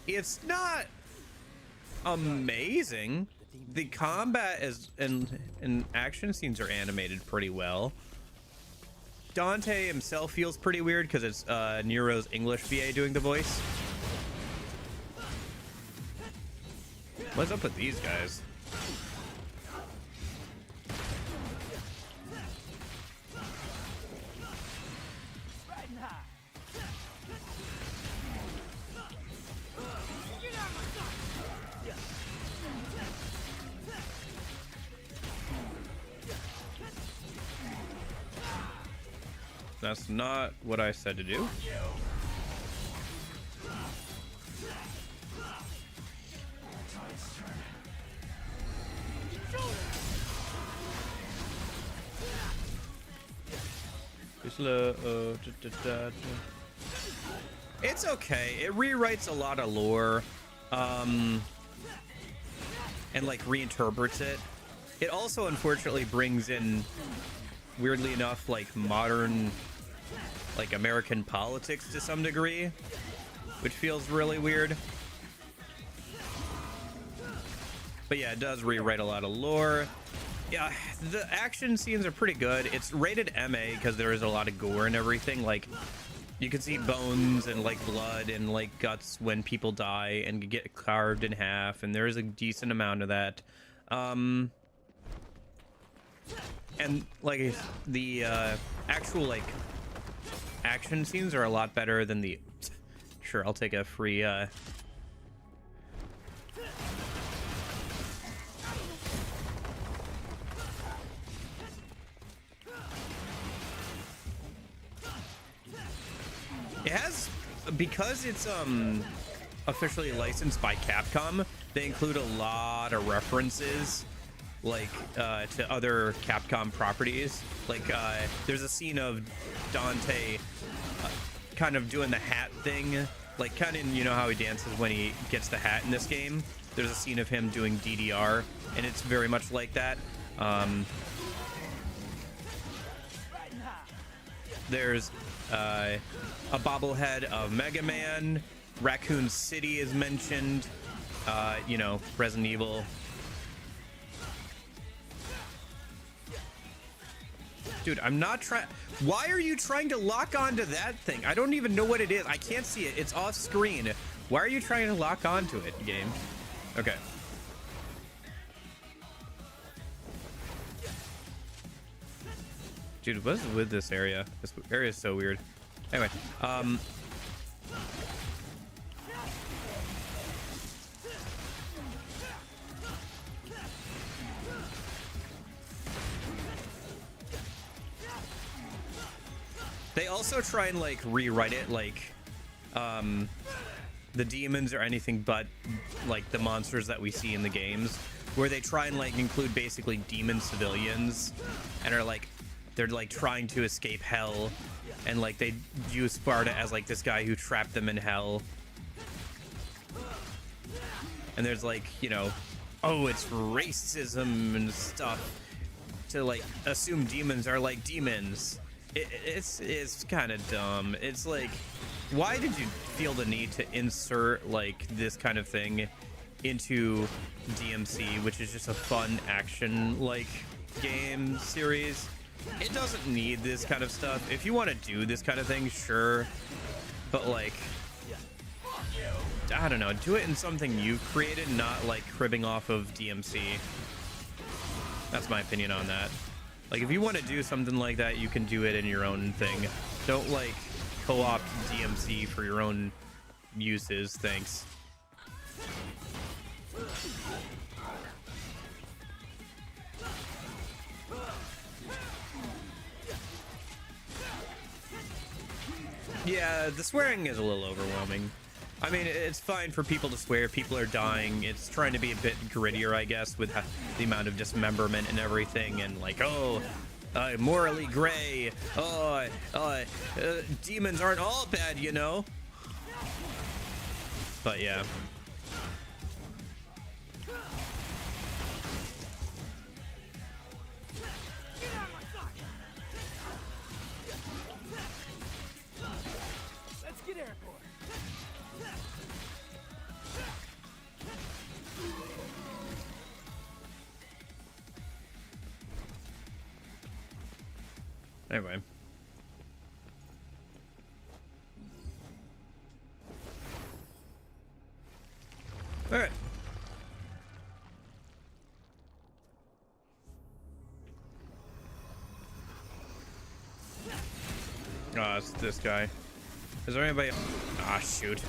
It's not amazing. The combat is and action scenes are animated pretty well. Dante himself feels pretty weird because it's Nero's English VA doing the voice. What's up with these guys? Riding high. That's not what I said to do. It's okay. It rewrites a lot of lore, and like reinterprets it. It also unfortunately brings in, weirdly enough, like modern, like American politics to some degree, which feels really weird. But yeah, it does rewrite a lot of lore. Yeah, the action scenes are pretty good. It's rated MA because there is a lot of gore and everything. Like, you can see bones and like blood and like guts when people die and get carved in half, and there is a decent amount of that. And like the actual like action scenes are a lot better than the. Sure, I'll take a free. It has, because it's officially licensed by Capcom, they include a lot of references like to other Capcom properties. Like there's a scene of Dante kind of doing the hat thing, like kind of, you know how he dances when he gets the hat in this game. There's a scene of him doing DDR, and it's very much like that. There's a bobblehead of Mega Man. Raccoon City is mentioned. You know, Resident Evil. Dude, I'm not trying. Why are you trying to lock onto that thing? I don't even know what it is. I can't see it. It's off screen. Why are you trying to lock onto it, game? Okay. Dude, what is with this area? This area is so weird. Anyway, they also try and like rewrite it like the demons are anything but like the monsters that we see in the games, where they try and like include basically demon civilians and are like they're like trying to escape hell, and like they use Sparta as like this guy who trapped them in hell. And there's like, you know, oh, it's racism and stuff to like assume demons are like demons. It's kind of dumb. It's like, why did you feel the need to insert like this kind of thing into DMC, which is just a fun action like game series? It doesn't need this kind of stuff. If you want to do this kind of thing, sure, but like, I don't know, do it in something you've created, not like cribbing off of DMC. That's my opinion on that. Like, if you want to do something like that, you can do it in your own thing. Don't like co-opt DMC for your own uses. Thanks. Yeah, the swearing is a little overwhelming. I mean, it's fine for people to swear. People are dying. It's trying to be a bit grittier, I guess, with the amount of dismemberment and everything. And like, oh, morally gray. Oh, demons aren't all bad, you know. But yeah. Let's get airborne. Anyway. All right. Oh, it's this guy. Is there anybody? Ah, shoot.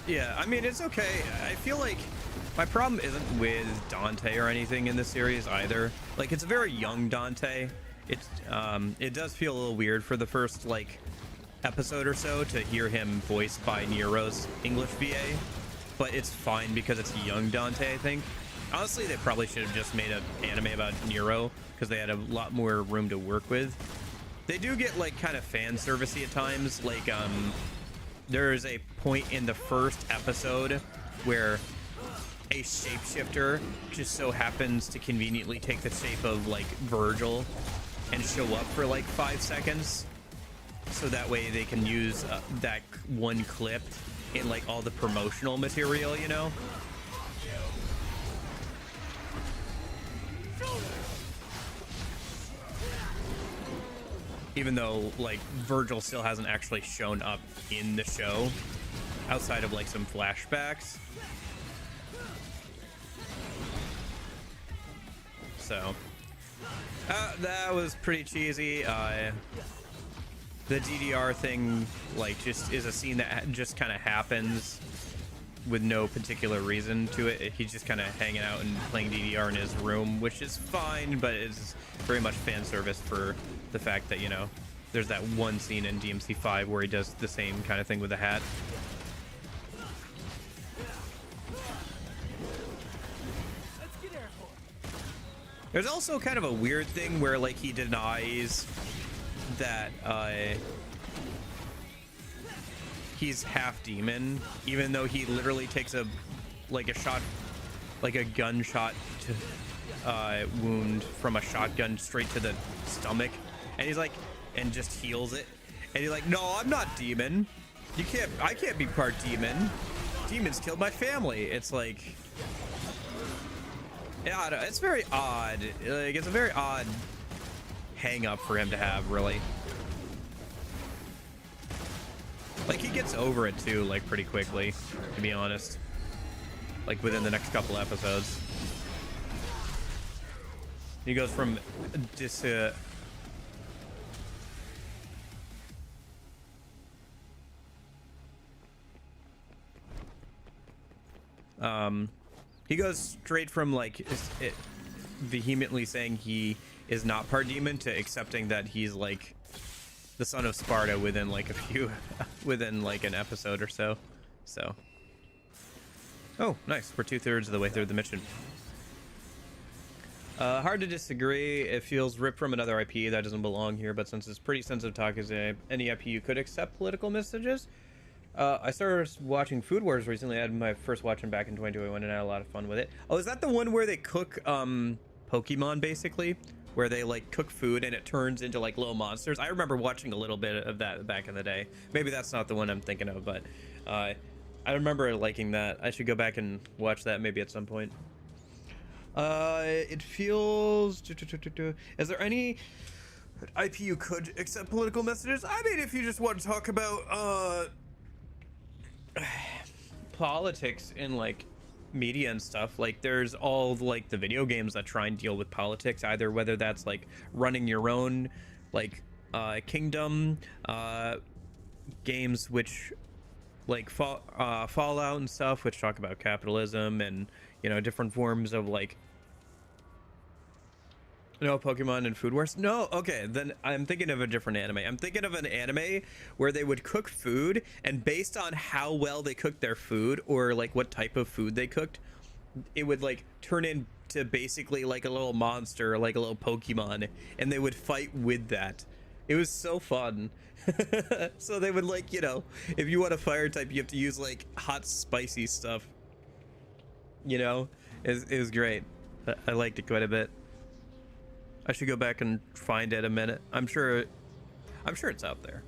Yeah, I mean, it's okay. I feel like my problem isn't with Dante or anything in this series either. Like, it's a very young Dante. It does feel a little weird for the first, like, episode or so to hear him voiced by Nero's English VA, but it's fine because it's young Dante, I think. Honestly, they probably should have just made an anime about Nero because they had a lot more room to work with. They do get, like, kind of fan servicey at times, like, there's a point in the first episode where a shapeshifter just so happens to conveniently take the shape of like Virgil and show up for like 5 seconds, so that way they can use that one clip in like all the promotional material, you know. Even though like Virgil still hasn't actually shown up in the show outside of like some flashbacks. So that was pretty cheesy. The DDR thing, like, just is a scene that just kind of happens with no particular reason to it. He's just kind of hanging out and playing DDR in his room, which is fine, but it's very much fan service for the fact that, you know, there's that one scene in DMC 5 where he does the same kind of thing with the hat. There's also kind of a weird thing where, like, he denies that he's half demon, even though he literally takes a shot, like a gunshot to wound from a shotgun straight to the stomach, and he's like, and just heals it, and he's like, no, I'm not demon. I can't be part demon. Demons killed my family. It's like, yeah, I don't know, it's very odd. Like, it's a very odd hang up for him to have, really. Like, he gets over it too, like, pretty quickly, to be honest. Like, within the next couple episodes. He goes from just he goes straight from, like, vehemently saying he is not part demon to accepting that he's, like, the son of Sparta within, like, within, like, an episode or so. So, oh, nice. We're 2/3 of the way through the mission. Hard to disagree. It feels ripped from another IP that doesn't belong here, but since it's pretty sensitive talk, is any IP you could accept political messages? I started watching Food Wars recently. I had my first watching back in 2021 and I had a lot of fun with it. Oh, is that the one where they cook Pokemon, basically? Where they, like, cook food and it turns into, like, little monsters? I remember watching a little bit of that back in the day. Maybe that's not the one I'm thinking of, but I remember liking that. I should go back and watch that maybe at some point. It feels... Is there any IP you could accept political messages? I mean, if you just want to talk about politics in, like, media and stuff, like, there's all, like, the video games that try and deal with politics, either whether that's, like, running your own, like, kingdom, games which, like, Fallout and stuff, which talk about capitalism and, you know, different forms of, like, no, Pokemon and Food Wars. No, okay, then I'm thinking of a different anime. I'm thinking of an anime where they would cook food, and based on how well they cooked their food, or, like, what type of food they cooked, it would, like, turn into basically, like, a little monster, like a little Pokemon, and they would fight with that. It was so fun. So they would, like, you know, if you want a fire type, you have to use, like, hot, spicy stuff. You know? It was great. I liked it quite a bit. I should go back and find it a minute. I'm sure it's out there.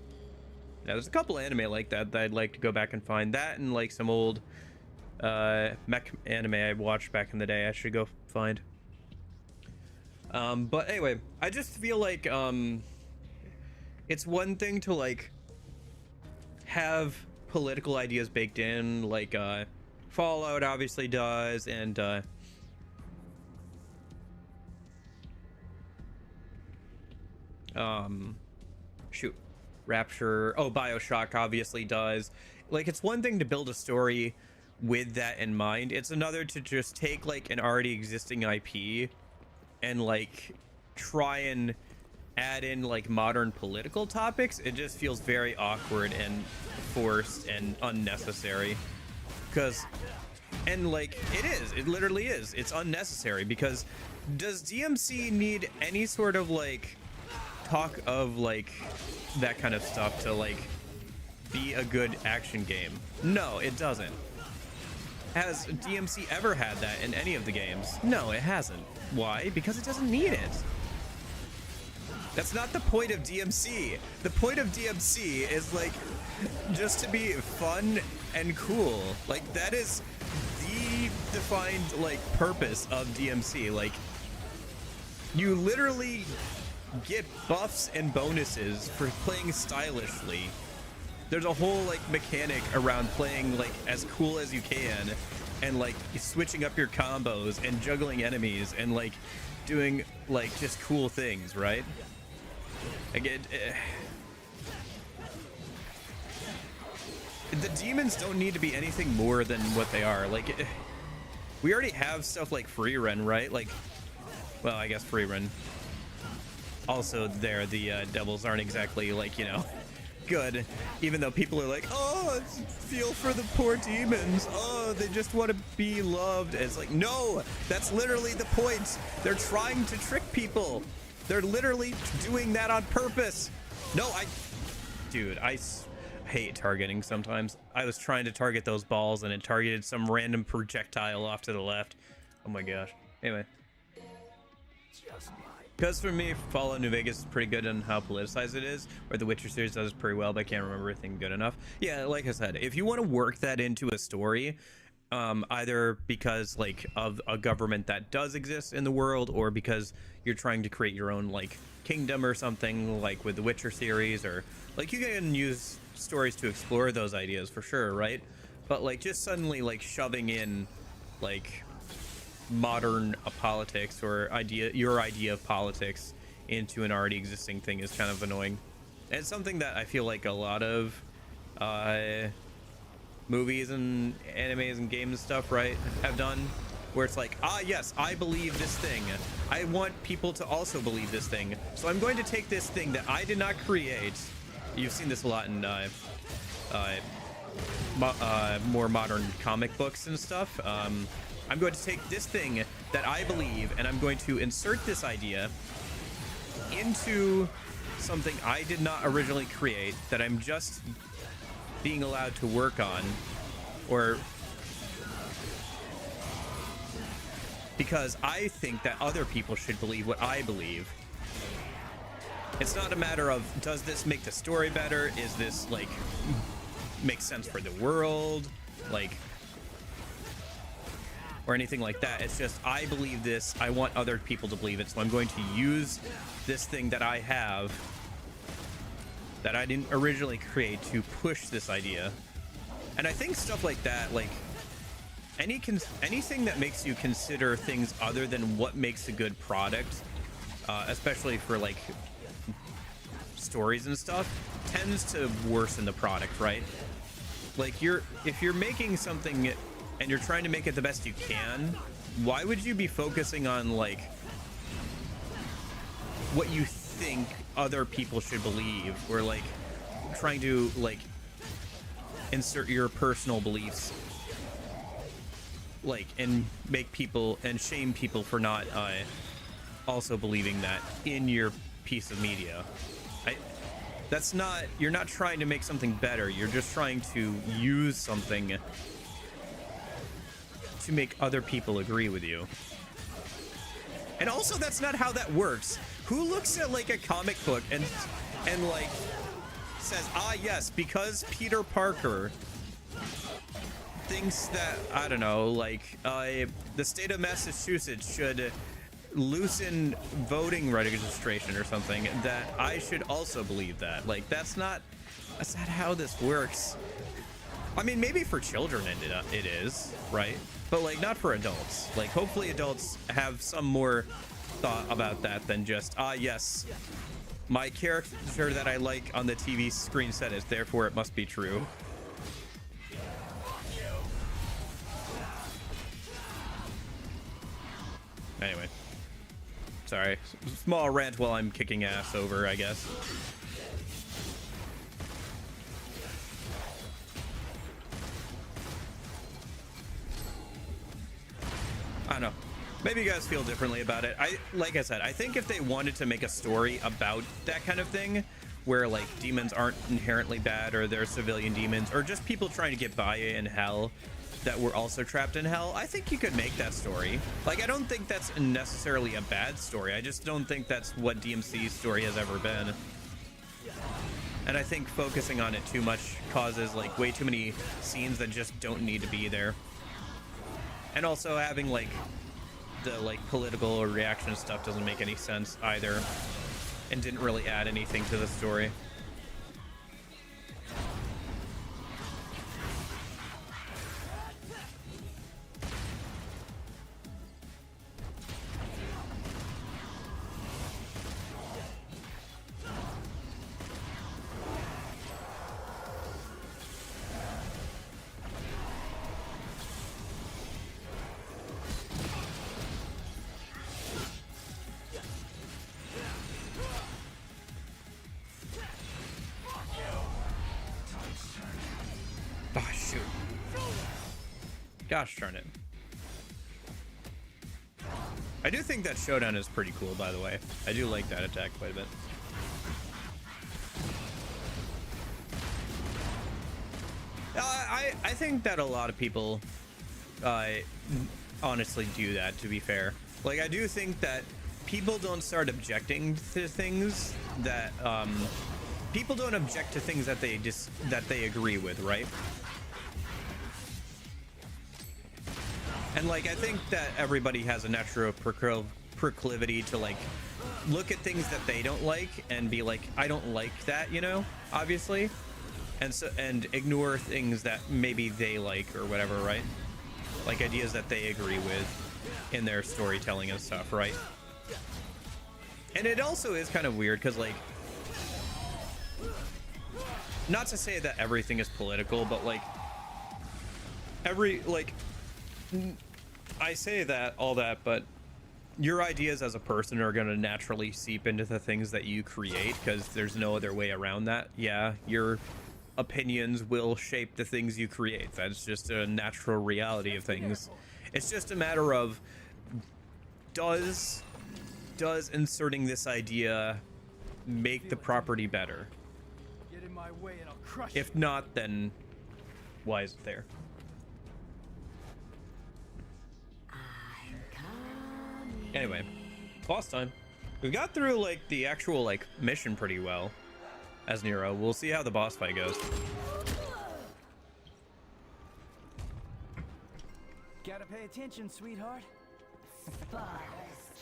Yeah, there's a couple anime like that I'd like to go back and find. That and, like, some old mech anime I watched back in the day. I should go find. But anyway, I just feel like it's one thing to, like, have political ideas baked in, like Fallout obviously does, and Rapture, BioShock obviously does. Like, it's one thing to build a story with that in mind. It's another to just take, like, an already existing IP and, like, try and add in, like, modern political topics. It just feels very awkward and forced and unnecessary. And, like, it literally is. It's unnecessary because does DMC need any sort of, like, talk of, like, that kind of stuff to, like, be a good action game? No, it doesn't. Has DMC ever had that in any of the games? No, it hasn't. Why? Because it doesn't need it. That's not the point of DMC. The point of DMC is, like, just to be fun and cool. Like, that is the defined, like, purpose of DMC. Like, you literally get buffs and bonuses for playing stylishly. There's a whole, like, mechanic around playing, like, as cool as you can, and like switching up your combos and juggling enemies and like doing like just cool things, right? Again, the demons don't need to be anything more than what they are. Like, we already have stuff like free run, right? Like, well, I guess free run. Also, there, the devils aren't exactly like, you know, good. Even though people are like, oh, feel for the poor demons. Oh, they just want to be loved. And it's like, no, that's literally the point. They're trying to trick people. They're literally doing that on purpose. No, dude, I hate targeting sometimes. I was trying to target those balls and it targeted some random projectile off to the left. Oh my gosh. Anyway. Because for me, Fallout New Vegas is pretty good on how politicized it is, or the Witcher series does pretty well, but I can't remember anything good enough. Yeah, like I said, if you want to work that into a story, either because like of a government that does exist in the world, or because you're trying to create your own like kingdom or something, like with the Witcher series, or like you can use stories to explore those ideas for sure, right? But like just suddenly like shoving in like modern politics or your idea of politics into an already existing thing is kind of annoying. And it's something that I feel like a lot of movies and animes and games and stuff, right, have done, where it's like, ah, yes, I believe this thing. I want people to also believe this thing. So I'm going to take this thing that I did not create. You've seen this a lot in more modern comic books and stuff. I'm going to take this thing that I believe, and I'm going to insert this idea into something I did not originally create, that I'm just being allowed to work on, or because I think that other people should believe what I believe. It's not a matter of, does this make the story better? Is this like make sense for the world? Like, or anything like that. It's just, I believe this, I want other people to believe it, so I'm going to use this thing that I have that I didn't originally create to push this idea. And I think stuff like that, like anything that makes you consider things other than what makes a good product, especially for like stories and stuff, tends to worsen the product, right? Like if you're making something and you're trying to make it the best you can, why would you be focusing on like what you think other people should believe, or like trying to like insert your personal beliefs, like, and make people and shame people for not also believing that in your piece of media? That's not, you're not trying to make something better, you're just trying to use something to make other people agree with you. And also, that's not how that works. Who looks at like a comic book and like says, ah, yes, because Peter Parker thinks that, I don't know, like the state of Massachusetts should loosen voting registration or something, that I should also believe that? Like, that's not how this works. I mean, maybe for children it is, right? But like not for adults. Like, hopefully adults have some more thought about that than just, ah, yes, my character that I like on the TV screen said it, therefore it must be true. Anyway, sorry, small rant while I'm kicking ass over, I guess. I don't know. Maybe you guys feel differently about it. Like I said, I think if they wanted to make a story about that kind of thing, where like demons aren't inherently bad, or they're civilian demons, or just people trying to get by in hell that were also trapped in hell, I think you could make that story. Like, I don't think that's necessarily a bad story. I just don't think that's what DMC's story has ever been. And I think focusing on it too much causes like way too many scenes that just don't need to be there. And also having like the like political or reaction stuff doesn't make any sense either, and didn't really add anything to the story. Gosh darn it. I do think that showdown is pretty cool, by the way. I do like that attack quite a bit. I think that a lot of people honestly do that, to be fair. Like, I do think that people don't start objecting to things that people don't object to things that they agree with, right? And like, I think that everybody has a natural proclivity to like look at things that they don't like and be like, I don't like that, you know, obviously, and ignore things that maybe they like or whatever, right? Like ideas that they agree with in their storytelling and stuff, right? And it also is kind of weird because, like, not to say that everything is political, but like I say that, all that, but your ideas as a person are going to naturally seep into the things that you create because there's no other way around that. Yeah, your opinions will shape the things you create. That's just a natural reality of things. It's just a matter of does inserting this idea make the property better? Get in my way and I'll crush If not, then why is it there? Anyway, boss time. We got through like the actual like mission pretty well as Nero. We'll see how the boss fight goes. Gotta pay attention, sweetheart. Spoilers,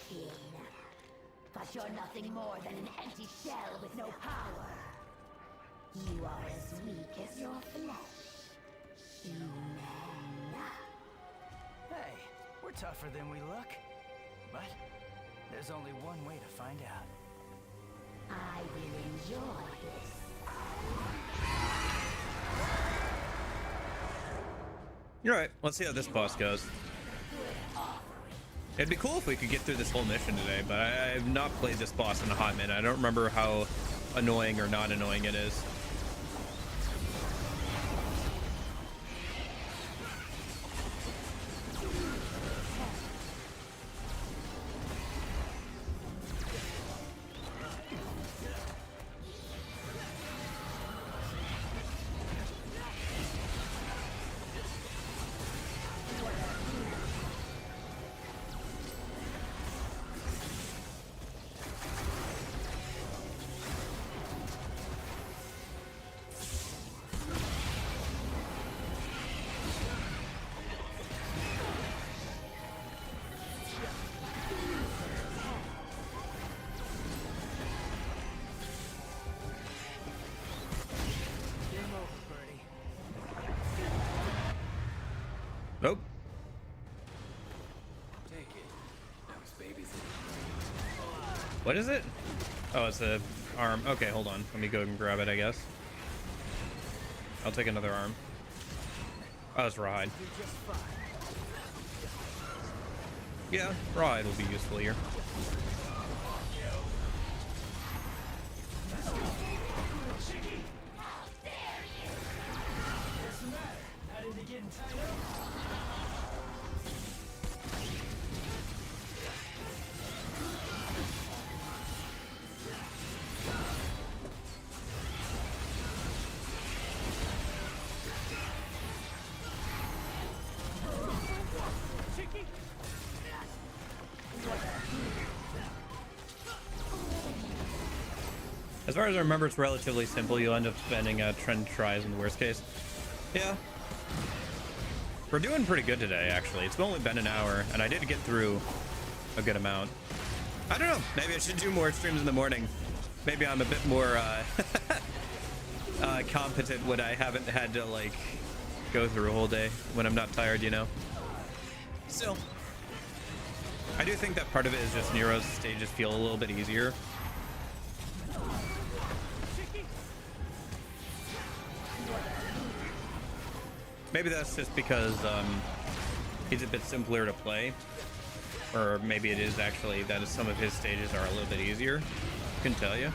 kid. But you're nothing more than an empty shell with no power. You are as weak as your flesh. Human. Hey, we're tougher than we look. But there's only one way to find out. I will enjoy this. You're right. Let's see how this boss goes. It'd be cool if we could get through this whole mission today, but I have not played this boss in a hot minute. I don't remember how annoying or not annoying it is. Nope. Take it. That was baby's. What is it? Oh, it's a arm. Okay, hold on. Let me go and grab it, I guess. I'll take another arm. Oh, it's rawhide. Yeah, rawhide will be useful here. As far as I remember, it's relatively simple. You'll end up spending trend tries in the worst case. Yeah. We're doing pretty good today, actually. It's only been an hour, and I did get through a good amount. I don't know. Maybe I should do more streams in the morning. Maybe I'm a bit more competent when I haven't had to, like, go through a whole day when I'm not tired, you know? Still, I do think that part of it is just Nero's stages feel a little bit easier. Maybe that's just because he's a bit simpler to play, or maybe it is actually that some of his stages are a little bit easier. Couldn't tell you.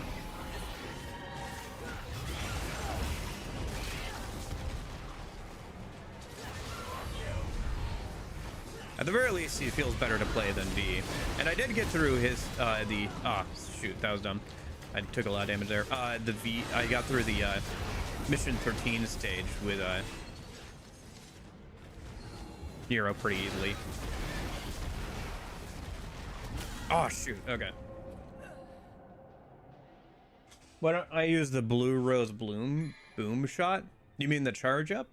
At the very least, he feels better to play than V. And I did get through his, shoot, that was dumb. I took a lot of damage there. I got through the, Mission 13 stage with, Nero pretty easily. Oh, shoot, okay. Why don't I use the Blue Rose Bloom boom shot? You mean the charge up?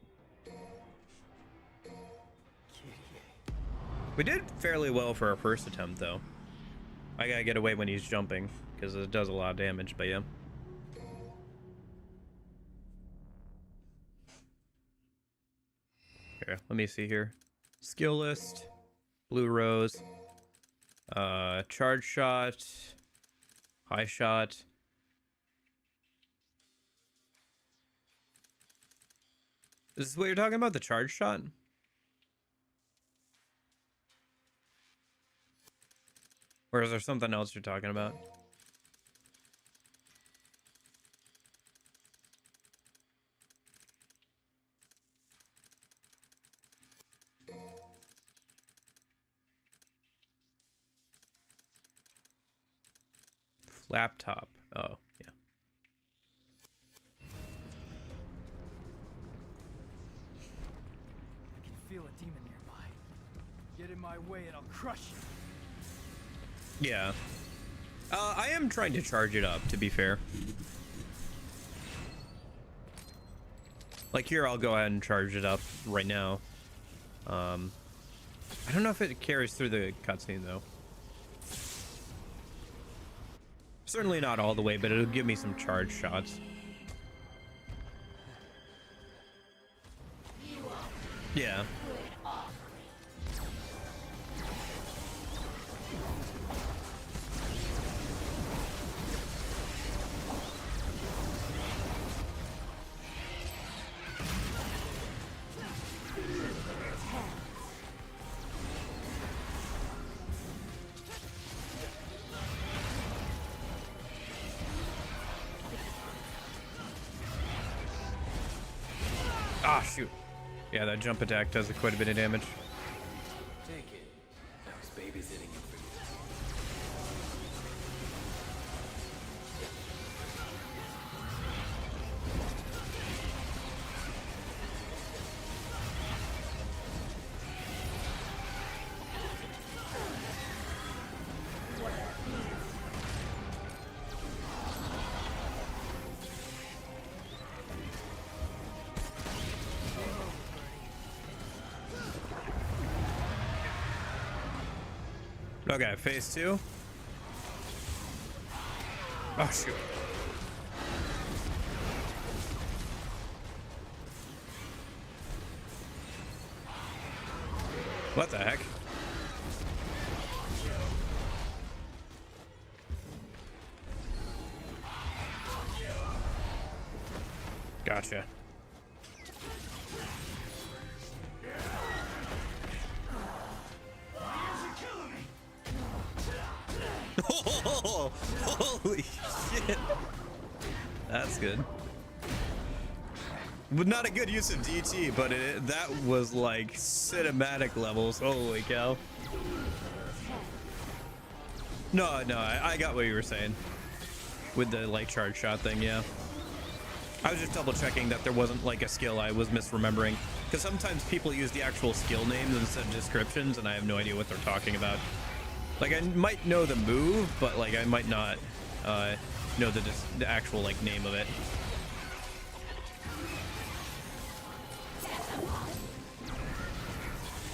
We did fairly well for our first attempt, though. I gotta get away when he's jumping, because it does a lot of damage, but yeah. Here, let me see here. Skill list, Blue Rose, charge shot, high shot. Is this what you're talking about, the charge shot? Or is there something else you're talking about? Laptop. Oh, yeah. I can feel a demon nearby. Get in my way and I'll crush you. Yeah. I am trying to charge it up, to be fair. Like here, I'll go ahead and charge it up right now. I don't know if it carries through the cutscene, though. Certainly not all the way, but it'll give me some charge shots. Yeah. Ah, shoot. Yeah, that jump attack does quite a bit of damage. Take it. I was babysitting you for years. Okay, phase 2. Oh, shoot. What the heck? Gotcha. Oh, holy shit. That's good. But not a good use of DT, but that was like cinematic levels. Holy cow. No, I got what you were saying. With the like charge shot thing, yeah. I was just double checking that there wasn't like a skill I was misremembering. Because sometimes people use the actual skill names instead of descriptions, and I have no idea what they're talking about. Like, I might know the move, but, like, I might not know the actual, like, name of it.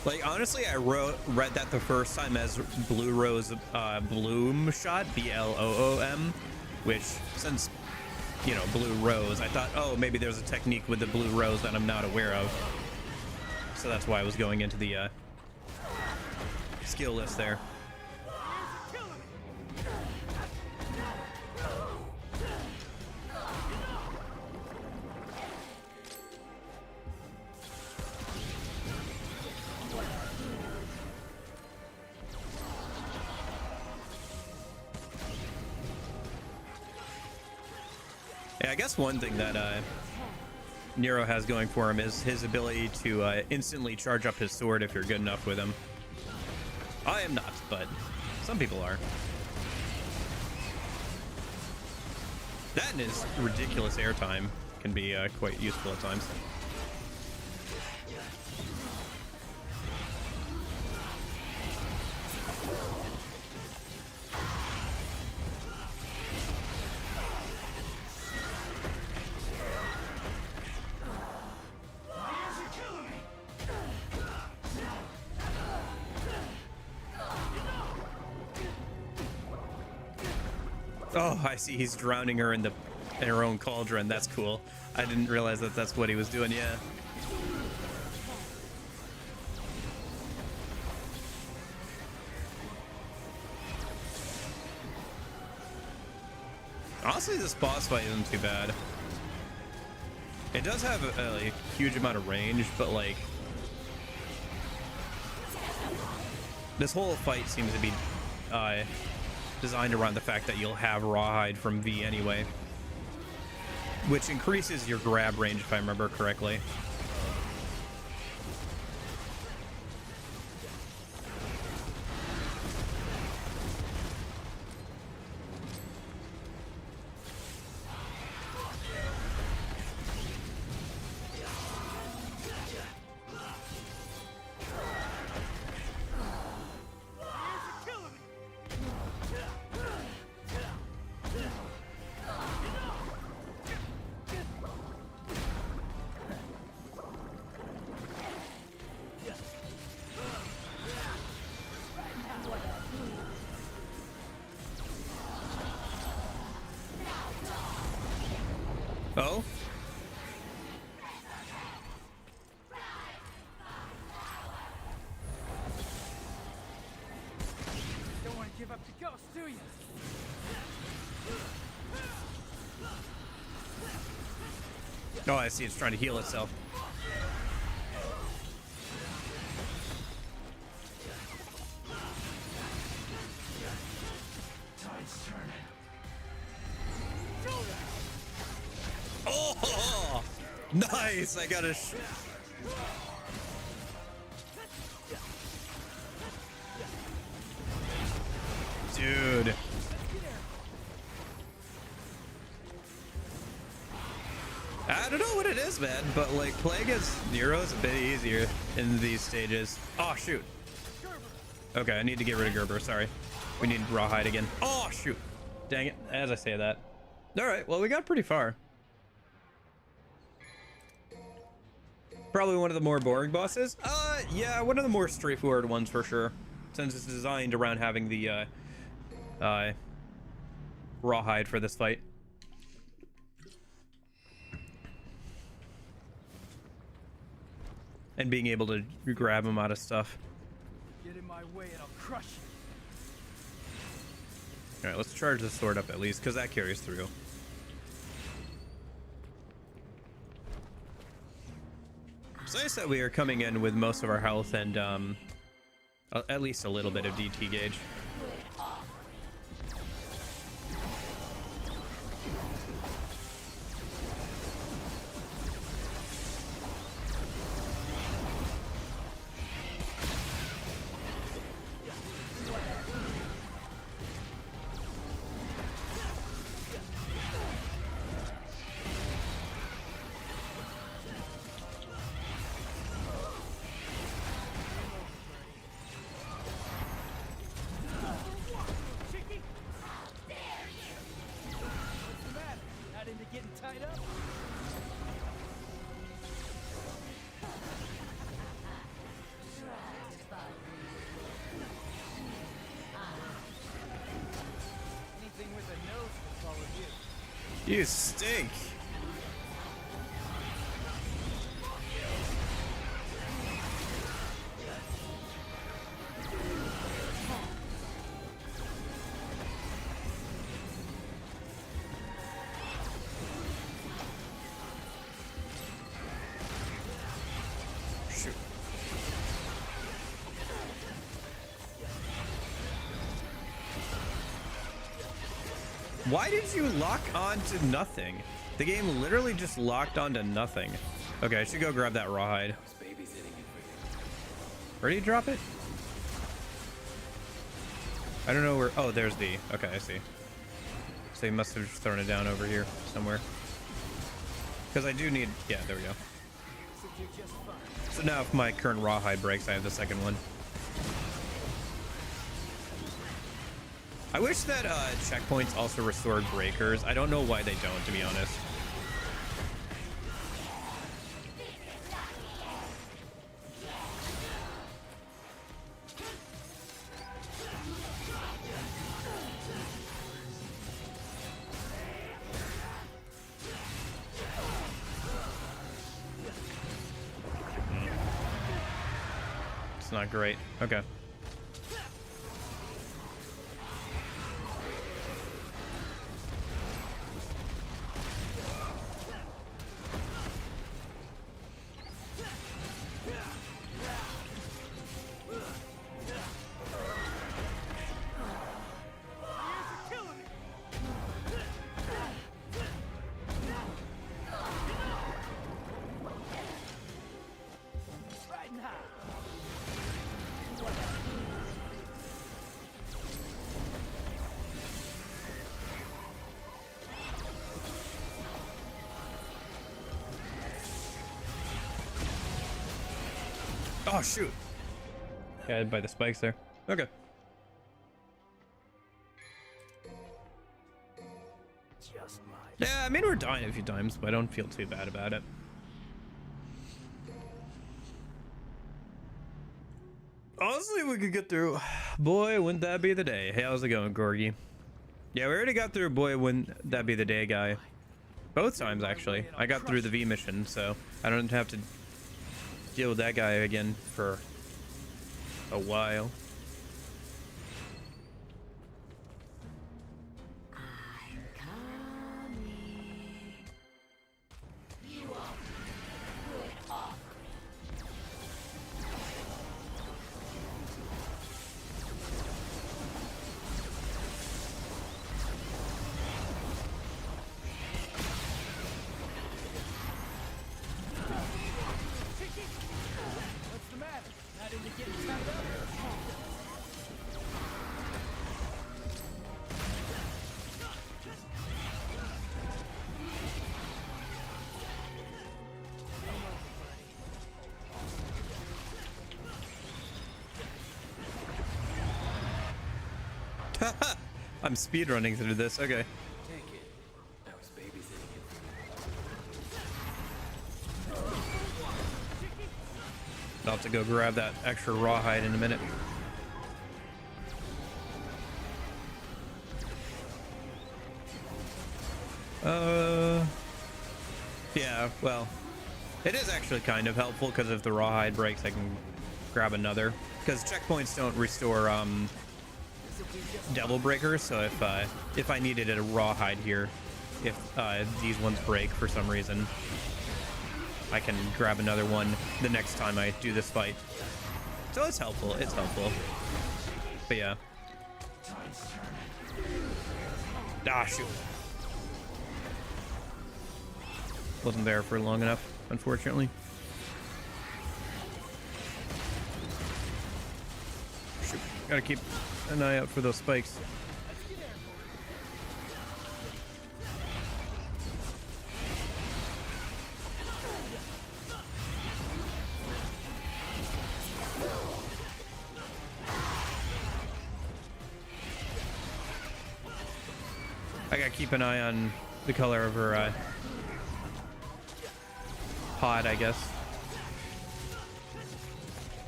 Like, honestly, I read that the first time as Blue Rose Bloom shot, B-L-O-O-M, which, since, you know, Blue Rose, I thought, oh, maybe there's a technique with the Blue Rose that I'm not aware of. So that's why I was going into the skill list there. Yeah, I guess one thing that Nero has going for him is his ability to instantly charge up his sword if you're good enough with him. I am not, but some people are. That and his ridiculous airtime can be quite useful at times. Oh, I see. He's drowning her in her own cauldron. That's cool. I didn't realize that that's what he was doing. Yeah. Honestly, this boss fight isn't too bad. It does have a huge amount of range, but like this whole fight seems to be designed around the fact that you'll have Rawhide from V anyway, which increases your grab range if I remember correctly. Oh? Don't want to give up the ghost, do you? Oh, I see. It's trying to heal itself. Oh, nice! I got a. Dude. I don't know what it is, man, but like playing as Nero is a bit easier in these stages. Oh shoot. Okay, I need to get rid of Gerber. Sorry, we need Rawhide again. Oh shoot. Dang it! As I say that. All right. Well, we got pretty far. Probably one of the more boring bosses. Yeah, one of the more straightforward ones for sure, since it's designed around having the Rawhide for this fight. And being able to grab him out of stuff. Get in my way and I'll crush you. All right, let's charge the sword up at least, because that carries through. It's nice that we are coming in with most of our health and at least a little bit of DT gauge. You stink. Shoot. Why did you lock on to nothing? The game literally just locked onto nothing. Okay, I should go grab that Rawhide. Those babies hitting you for you. Where did you drop it? I don't know where. Oh, there's the. Okay, I see. So he must have thrown it down over here somewhere. Because I do need. Yeah, there we go. So now if my current rawhide breaks, I have the second one. I wish that checkpoints also restored breakers. I don't know why they don't, to be honest. It's not great. Okay. Oh shoot! Yeah, by the spikes there. Okay. Yeah, I mean we're dying a few times, but I don't feel too bad about it. Honestly, we could get through. Boy, wouldn't that be the day? Hey, how's it going, Gorgie? Yeah, we already got through. Boy, wouldn't that be the day, guy? Both times actually. I got through the V mission, so I don't have to deal with that guy again for a while. I'm speedrunning through this. Okay. Take it. I was babysitting it. I'll have to go grab that extra rawhide in a minute. Yeah, well, it is actually kind of helpful because if the rawhide breaks, I can grab another. Because checkpoints don't restore devil breakers, so if I needed a rawhide here, if these ones break for some reason, I can grab another one the next time I do this fight. So it's helpful. It's helpful. But yeah. Ah, shoot. Wasn't there for long enough, unfortunately. Shoot. Gotta keep an eye out for those spikes. I gotta keep an eye on the color of her pod, I guess,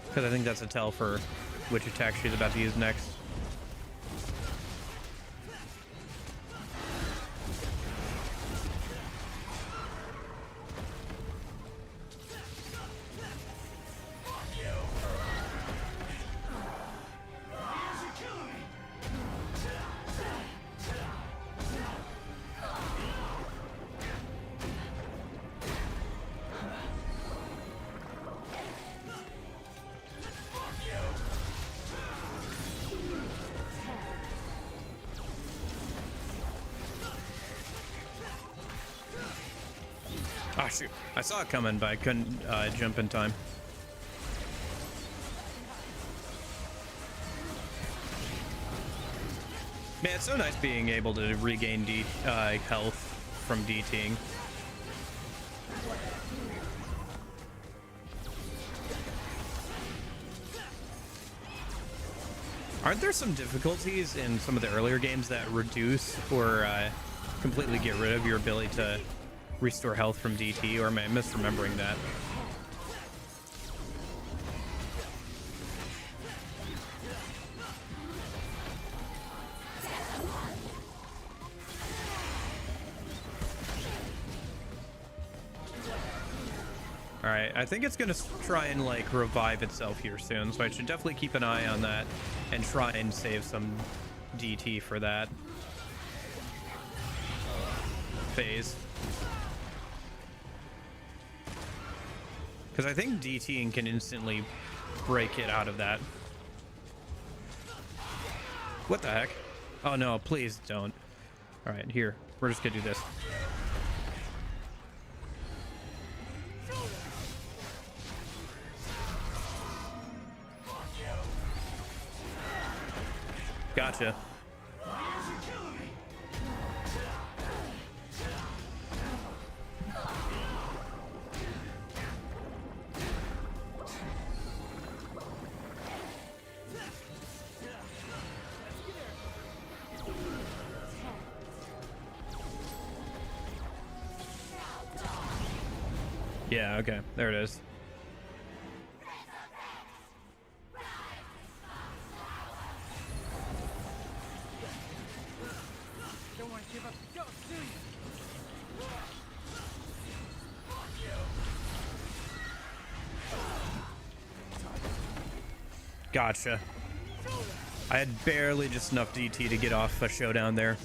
because I think that's a tell for which attack she's about to use next. Oh shoot, I saw it coming, but I couldn't jump in time. Man, it's so nice being able to regain health from DTing. Aren't there some difficulties in some of the earlier games that reduce or completely get rid of your ability to restore health from DT, or am I misremembering that? Alright, I think it's gonna try and like revive itself here soon, so I should definitely keep an eye on that and try and save some DT for that phase. Because I think DTing can instantly break it out of that. What the heck? Oh no, please don't. Alright, here. We're just gonna do this. Gotcha. Yeah, okay. There it is. Don't want to give up the ghost, do you? Gotcha. I had barely just enough DT to get off a showdown there.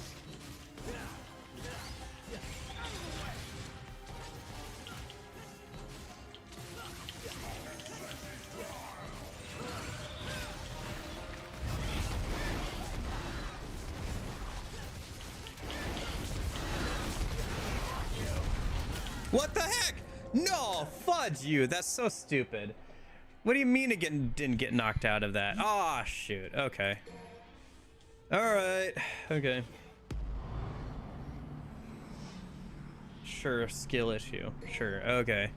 What the heck? No, fudge you. That's so stupid. What do you mean it didn't get knocked out of that? Oh, shoot. Okay. All right. Okay. Sure, skill issue. Sure, okay.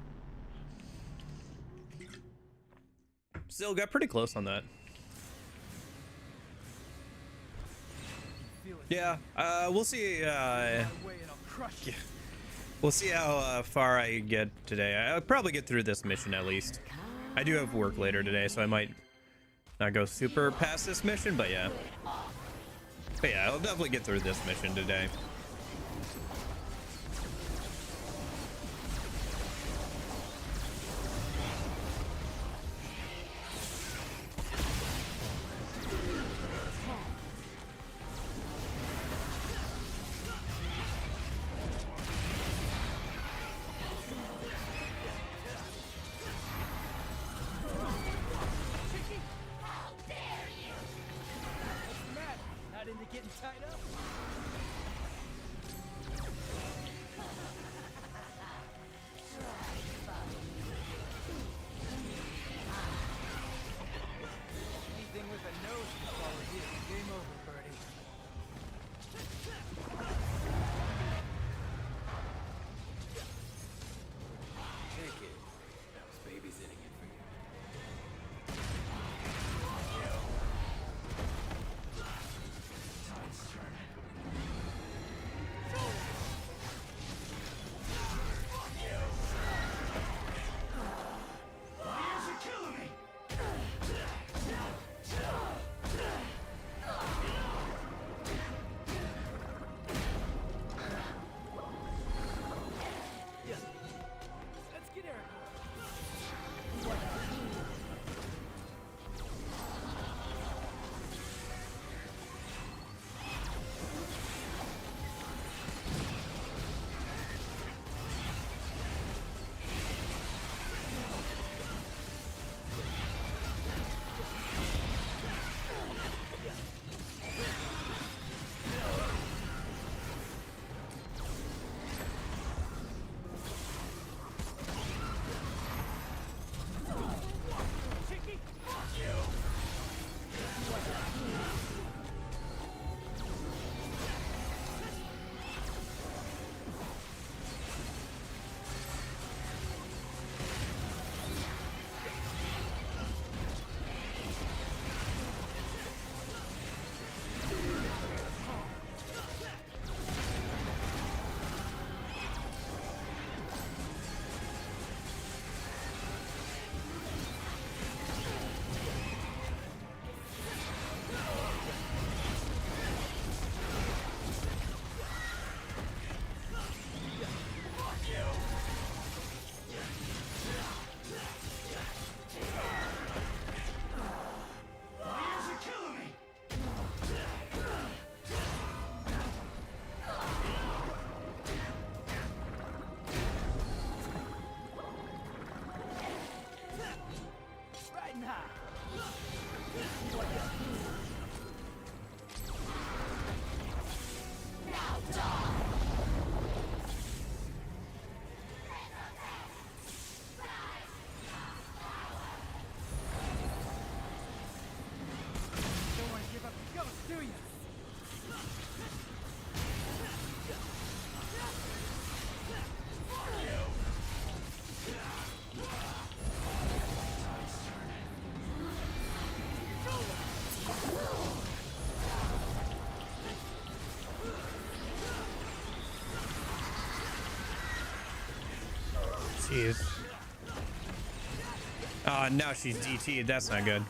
Still got pretty close on that. Yeah, we'll see. We'll see how far I get today. I'll probably get through this mission at least. I do have work later today, so I might not go super past this mission, but yeah. But yeah, I'll definitely get through this mission today. Not into getting tied up. Anything with a nose can follow you. Game over, birdie. Take it. I was babysitting it for you. Jeez. Now she's DT'd. That's not good.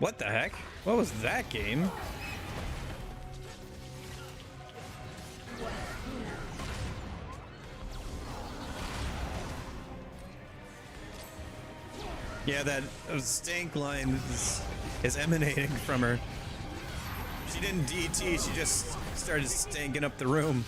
What the heck? What was that game? Yeah, that stank line is emanating from her. She didn't DT, she just started stanking up the room.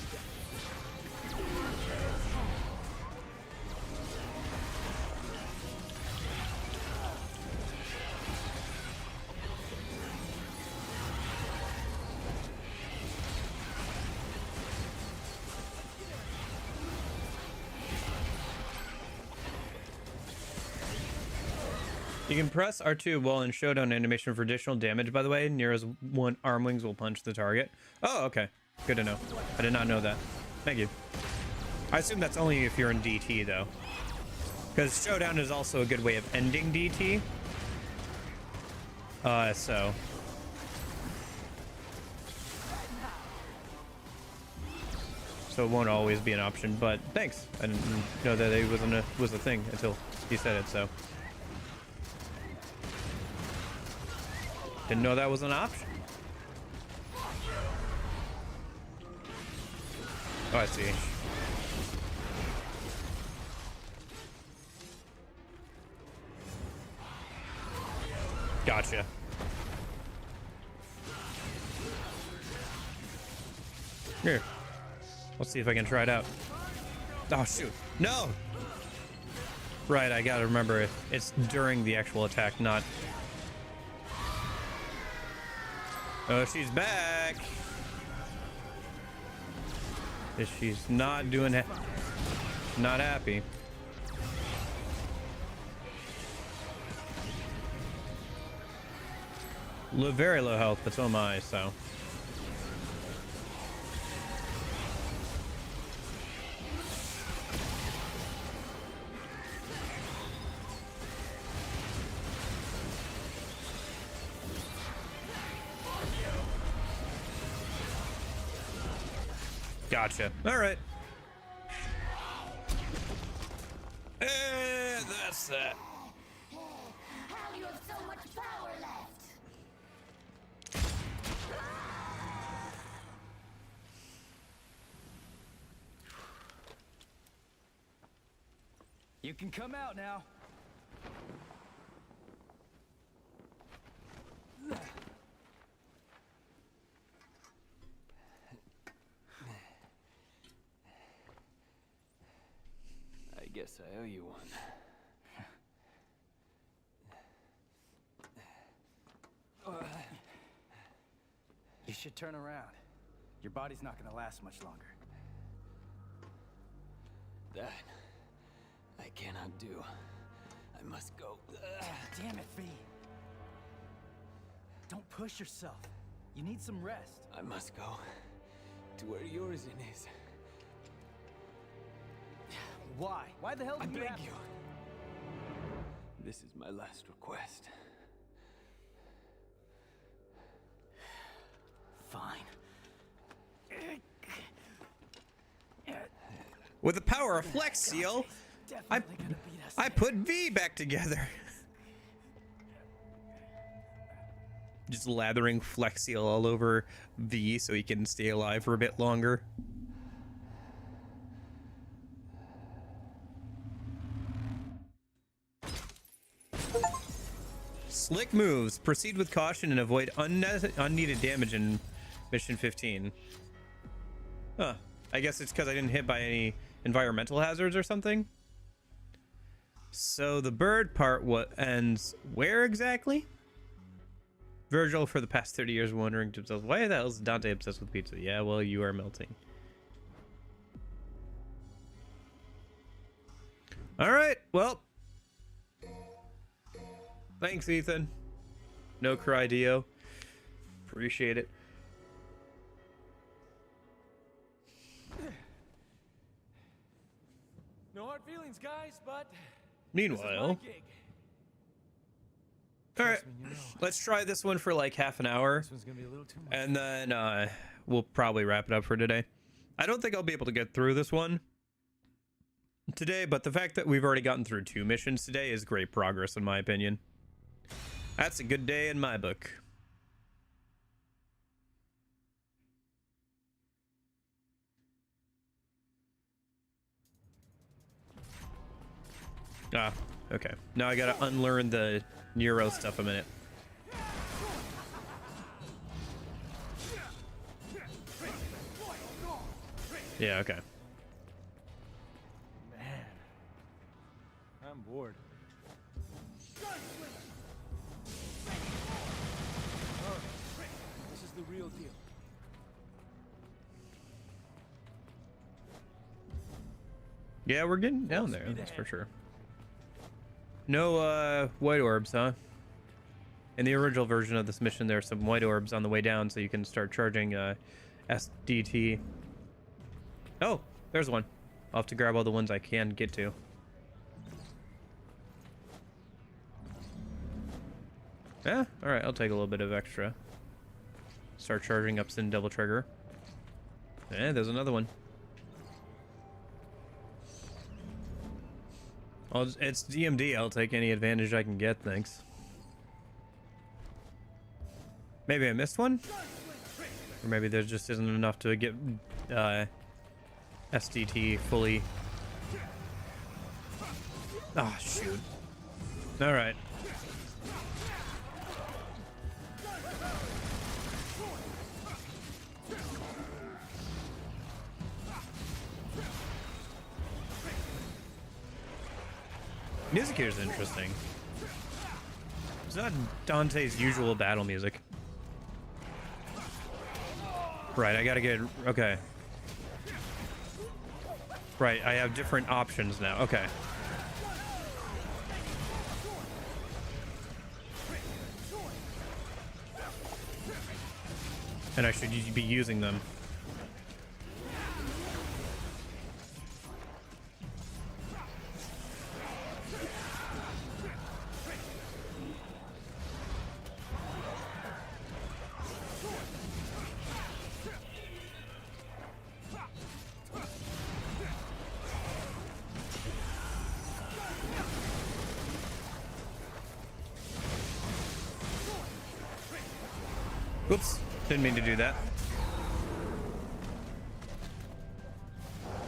You can press R2 while in showdown animation for additional damage, by the way. Nero's one arm wings will punch the target. Oh, okay. Good to know. I did not know that. Thank you. I assume that's only if you're in DT, though. Because showdown is also a good way of ending DT. So it won't always be an option, but thanks. I didn't know that it was a thing until you said it, so. Didn't know that was an option. Oh, I see. Gotcha. Here. Let's see if I can try it out. Oh, shoot. No! Right, I gotta remember it. It's during the actual attack, not... Oh, she's back. She's not doing it. Not happy. Very low health, but so am I, so. Gotcha. All right. That's that. How you have so much power left? You can come out now. I guess I owe you one. You should turn around. Your body's not gonna last much longer. That I cannot do. I must go. Damn it, V. Don't push yourself. You need some rest. I must go to where Yorzin is. Why? Why the hell I do you beg have you. This is my last request. Fine. With the power of Flex Seal, Definitely gonna beat us. I put V back together. Just lathering Flex Seal all over V so he can stay alive for a bit longer. Slick moves. Proceed with caution and avoid unneeded damage in Mission 15. Huh. I guess it's because I didn't hit by any environmental hazards or something. So the bird part ends where exactly? Virgil, for the past 30 years, wondering to himself, why the hell is Dante obsessed with pizza? Yeah, well, you are melting. All right. Well, thanks, Ethan. No cry, Dio. Appreciate it. No hard feelings, guys, but Meanwhile, all right, let's try this one for like half an hour, this one's gonna be a little too much. and then we'll probably wrap it up for today. I don't think I'll be able to get through this one today, but the fact that we've already gotten through 2 missions today is great progress in my opinion. That's a good day in my book. Ah, okay. Now I gotta unlearn the Neuro stuff a minute. Yeah, okay. Man, I'm bored. Oh, this is the real deal. Yeah, we're getting down there, that's for sure. No white orbs, huh? In the original version of this mission, there are some white orbs on the way down, so you can start charging SDT. Oh, there's one. I'll have to grab all the ones I can get to. Yeah, alright, I'll take a little bit of extra. Start charging up Sin Devil Trigger. Eh, there's another one. It's DMD. I'll take any advantage I can get, thanks. Maybe I missed one? Or maybe there just isn't enough to get SDT fully. Ah, oh, shoot. Alright. Music here is interesting. It's not Dante's usual battle music. Right, I gotta get... Okay. Right, I have different options now. Okay. And I should be using them. Oops, didn't mean to do that.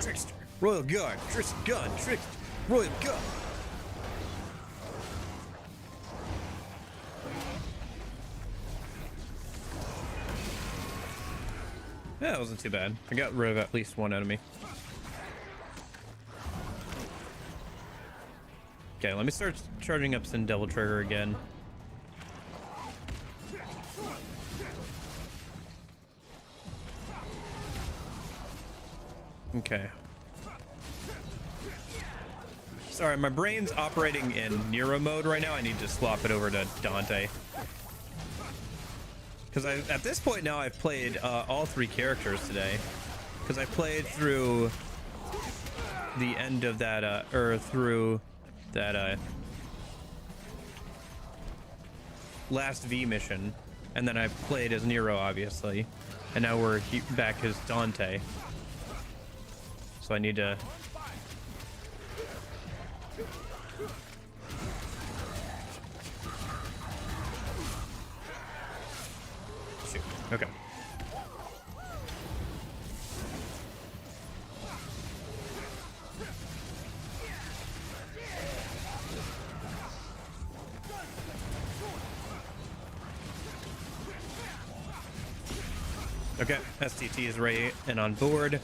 Trickster, Royal Guard, Trickster Gun, Trickster, Royal Guard. Yeah, that wasn't too bad. I got rid of at least one enemy. Okay, let me start charging up Sin Devil Trigger again. Okay. Sorry, my brain's operating in Nero mode right now. I need to swap it over to Dante. Because at this point now I've played all 3 characters today. Because I played through the end of that, through that last V mission. And then I played as Nero, obviously. And now we're back as Dante. So I need to... Shoot. Okay. Okay, STT is ready and on board.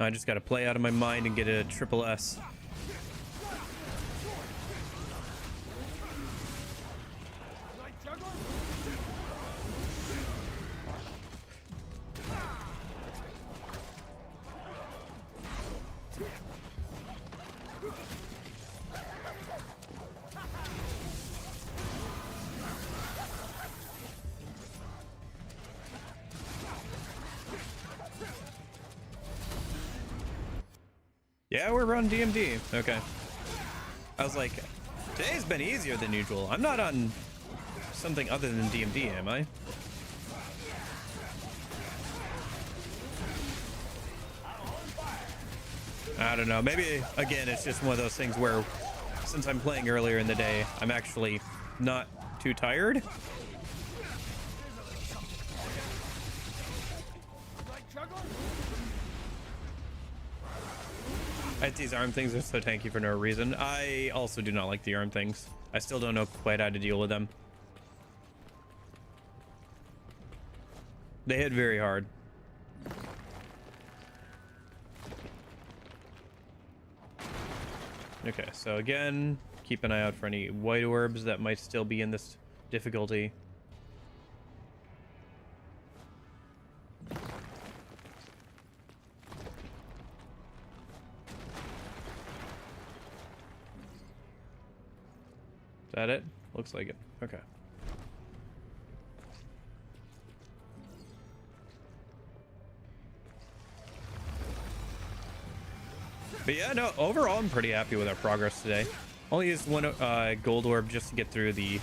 I just gotta play out of my mind and get a triple S. Yeah, we're on DMD. Okay. I was like, today's been easier than usual. I'm not on something other than DMD, am I? I don't know. Maybe, again, it's just one of those things where since I'm playing earlier in the day, I'm actually not too tired. These arm things are so tanky for no reason. I also do not like the arm things. I still don't know quite how to deal with them. They hit very hard. Okay, so again, keep an eye out for any white orbs that might still be in this difficulty. Is that it? Looks like it. Okay. But yeah, no, overall I'm pretty happy with our progress today. Only used one gold orb just to get through the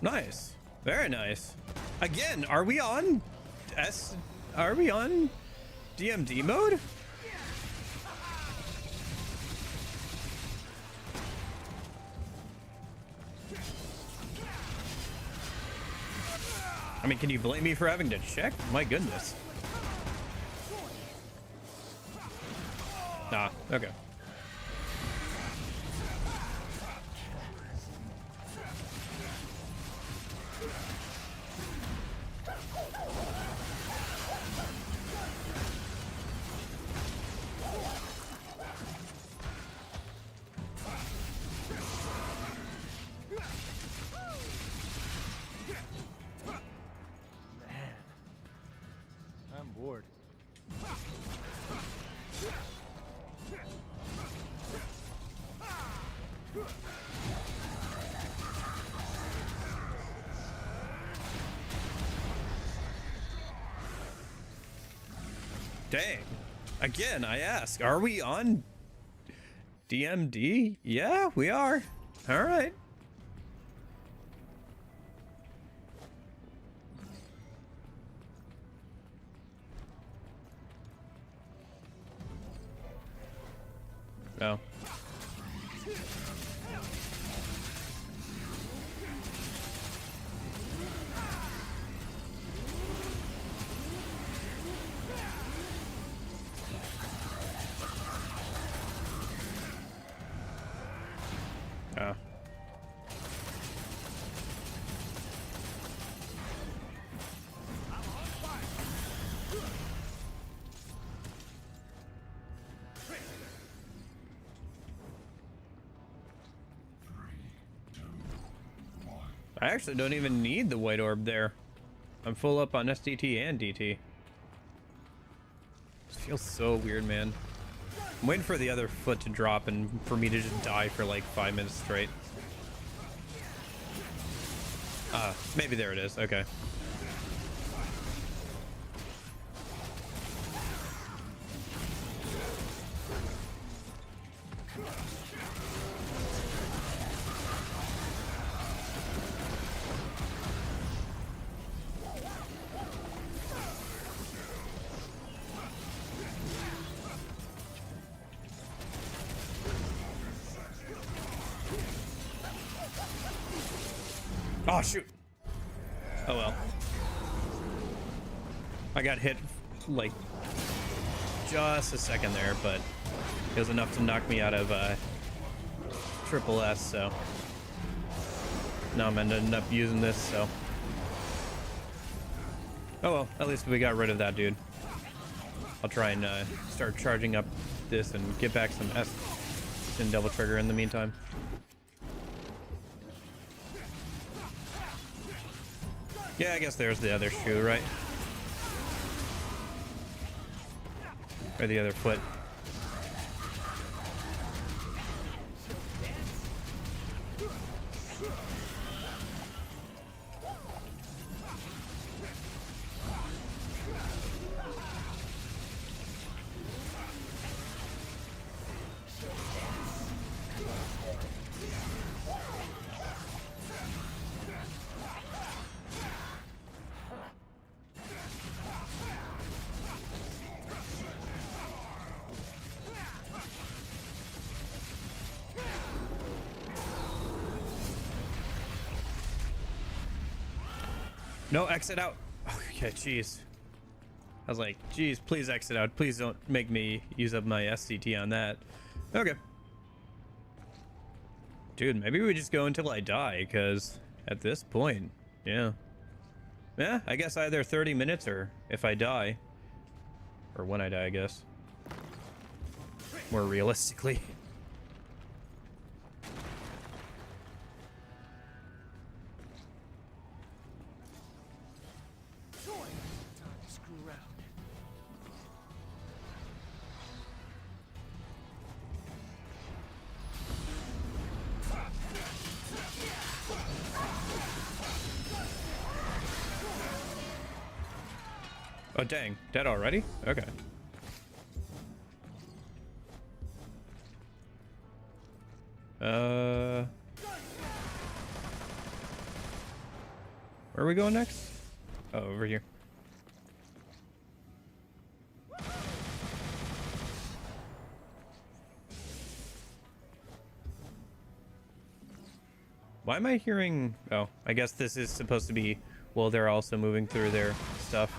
Nice. Very nice. Again, are we on DMD mode? I mean, can you blame me for having to check? My goodness. Nah, okay. I'm bored. Dang. Again, I ask, are we on DMD? Yeah, we are. All right. No. Oh. I actually don't even need the white orb there. I'm full up on SDT and DT. This feels so weird, man. I'm waiting for the other foot to drop and for me to just die for like 5 minutes straight. Maybe there it is. Okay. Oh, shoot. Oh, well. I got hit, like, just a second there, but it was enough to knock me out of triple S, so now I'm ending up using this, so. Oh, well, at least we got rid of that dude. I'll try and start charging up this and get back some S and double trigger in the meantime. Yeah, I guess there's the other shoe, right? Or the other foot. No, exit out. Okay, jeez. I was like, geez, please exit out. Please don't make me use up my SCT on that. Okay. Dude, maybe we just go until I die, because at this point, yeah. Yeah, I guess either 30 minutes or if I die. Or when I die, I guess. More realistically. Oh, dang. Dead already? Okay. Where are we going next? Oh, over here. Why am I hearing... Oh, I guess this is supposed to be... Well, they're also moving through their stuff.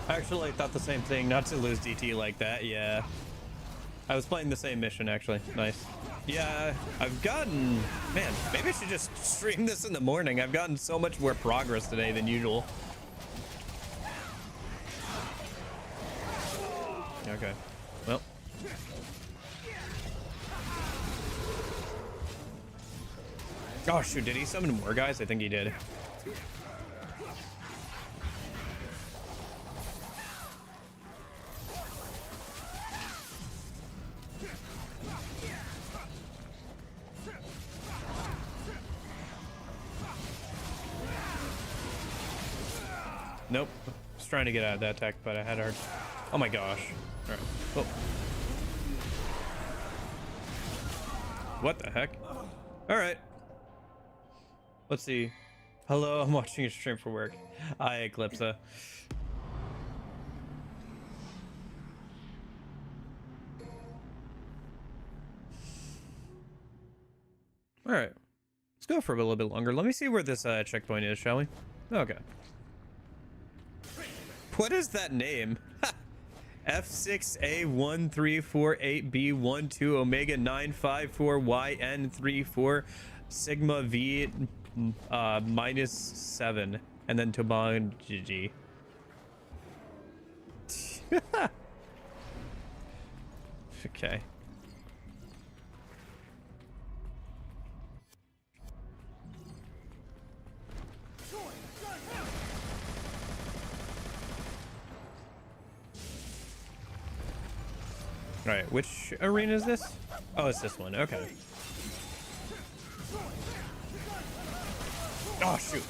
Actually, I thought the same thing, not to lose DT like that, yeah. I was playing the same mission, actually. Nice. Yeah, I've gotten... Man, maybe I should just stream this in the morning. I've gotten so much more progress today than usual. Okay. Well. Oh, shoot, did he summon more guys? I think he did. Nope. Just trying to get out of that attack, but I had hard. Oh my gosh. Alright. Oh. What the heck? Alright. Let's see. Hello, I'm watching a stream for work. Hi, Eclipsa. Alright. Let's go for a little bit longer. Let me see where this checkpoint is, shall we? Okay. What is that name? F6A1348B12 Omega 954YN34 Sigma V -7 and then Toban GG. Okay. All right, which arena is this? Oh, it's this one. Okay. Oh, shoot.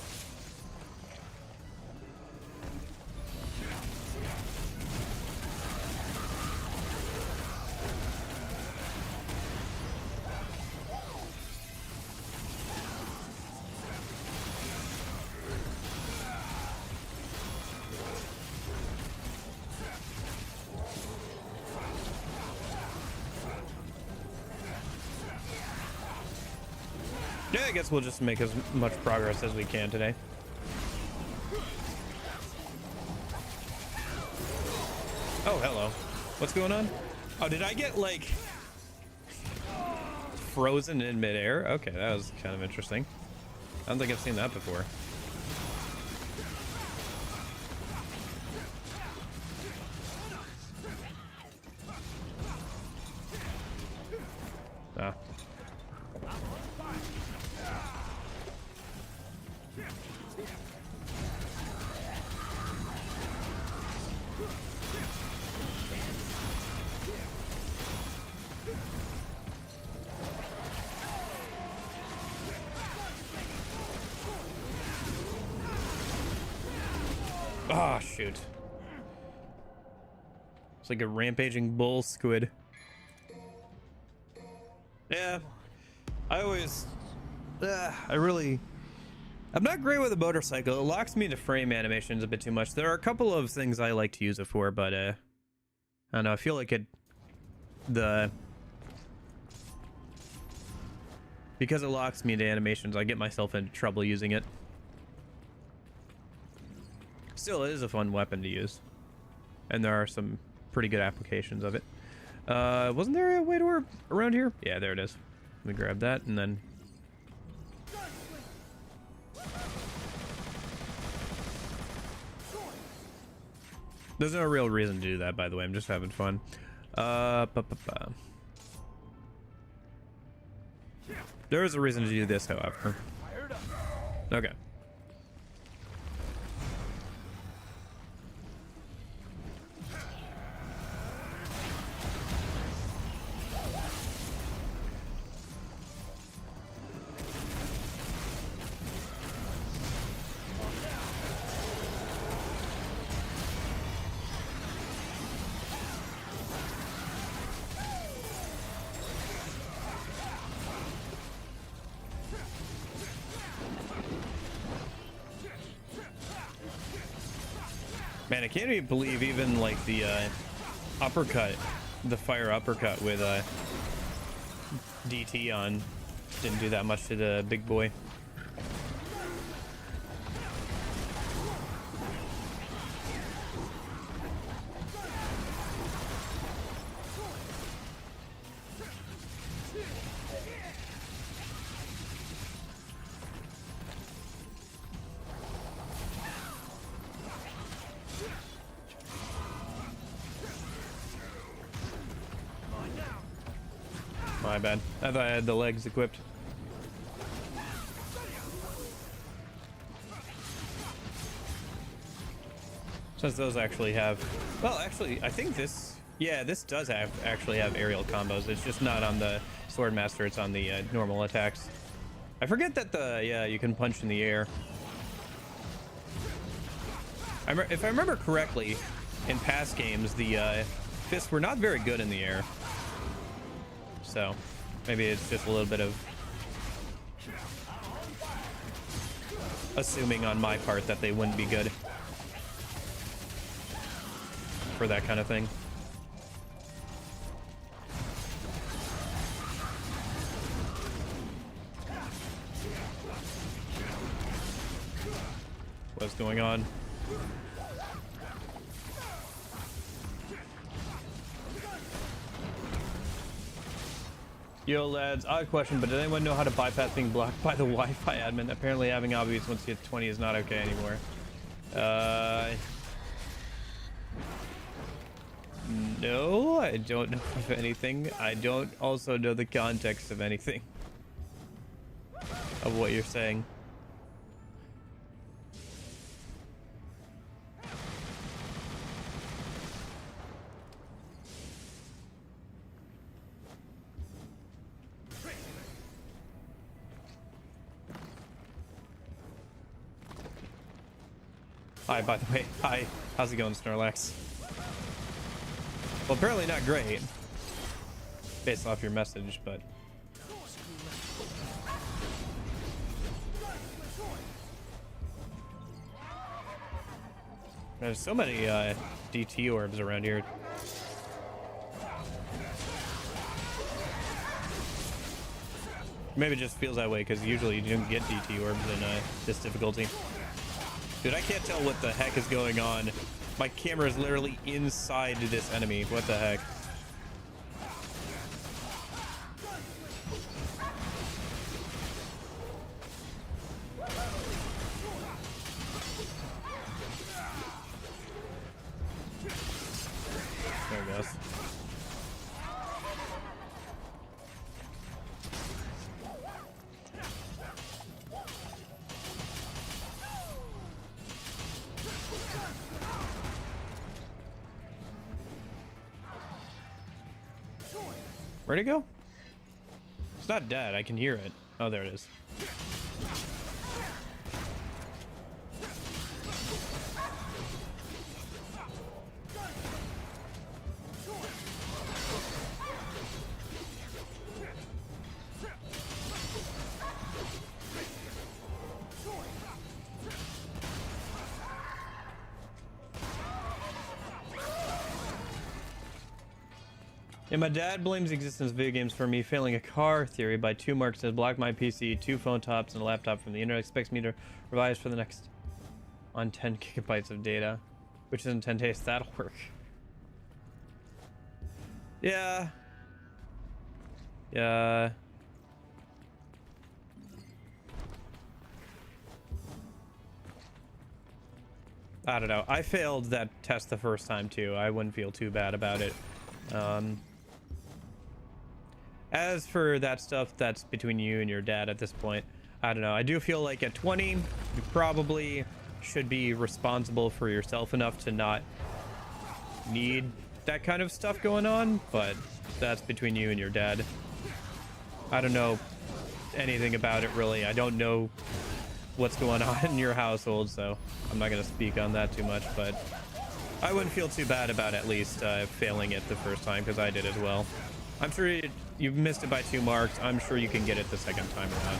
Yeah, I guess we'll just make as much progress as we can today. Oh, hello. What's going on? Oh, did I get, like, frozen in midair? Okay, that was kind of interesting. I don't think I've seen that before. Ah. Oh, shoot. It's like a rampaging bull squid. Yeah. I'm not great with a motorcycle. It locks me into frame animations a bit too much. There are a couple of things I like to use it for, but, I don't know. I feel like because it locks me into animations, I get myself into trouble using it. Still, it is a fun weapon to use. And there are some pretty good applications of it. Wasn't there a way to around here? Yeah, there it is. Let me grab that and then... There's no real reason to do that, by the way. I'm just having fun. There is a reason to do this, however. Okay. Man, I can't even believe even like the uppercut, the fire uppercut with DT on didn't do that much to the big boy. My bad. I thought I had the legs equipped. Since those actually have... Well, actually, I think this... Yeah, this does actually have aerial combos. It's just not on the Swordmaster. It's on the normal attacks. I forget that yeah, you can punch in the air. If I remember correctly, in past games, the fists were not very good in the air. So, maybe it's just a little bit of assuming on my part that they wouldn't be good for that kind of thing. What's going on? Yo lads, odd question, but did anyone know how to bypass being blocked by the Wi-Fi admin? Apparently having obvious once you get 20 is not okay anymore. No, I don't know of anything. I don't also know the context of anything of what you're saying. Hi, by the way. Hi. How's it going, Snorlax? Well, apparently not great. Based off your message, but... There's so many DT orbs around here. Maybe it just feels that way because usually you don't get DT orbs in this difficulty. Dude, I can't tell what the heck is going on. My camera is literally inside this enemy. What the heck? There it goes. Where'd it go? It's not dead. I can hear it. Oh, there it is. Yeah, my dad blames the existence of video games for me failing a car theory by 2 marks as blocked my PC, 2 phone tops, and a laptop from the internet. Expects me to revise for the next on 10 gigabytes of data, which is in 10 days. That'll work. Yeah. Yeah. I don't know. I failed that test the first time too. I wouldn't feel too bad about it. As for that stuff, that's between you and your dad at this point. I don't know. I do feel like at 20, you probably should be responsible for yourself enough to not need that kind of stuff going on, but that's between you and your dad. I don't know anything about it really. I don't know what's going on in your household, so I'm not going to speak on that too much, but I wouldn't feel too bad about at least failing it the first time, because I did as well. I'm sure you missed it by 2 marks. I'm sure you can get it the second time around.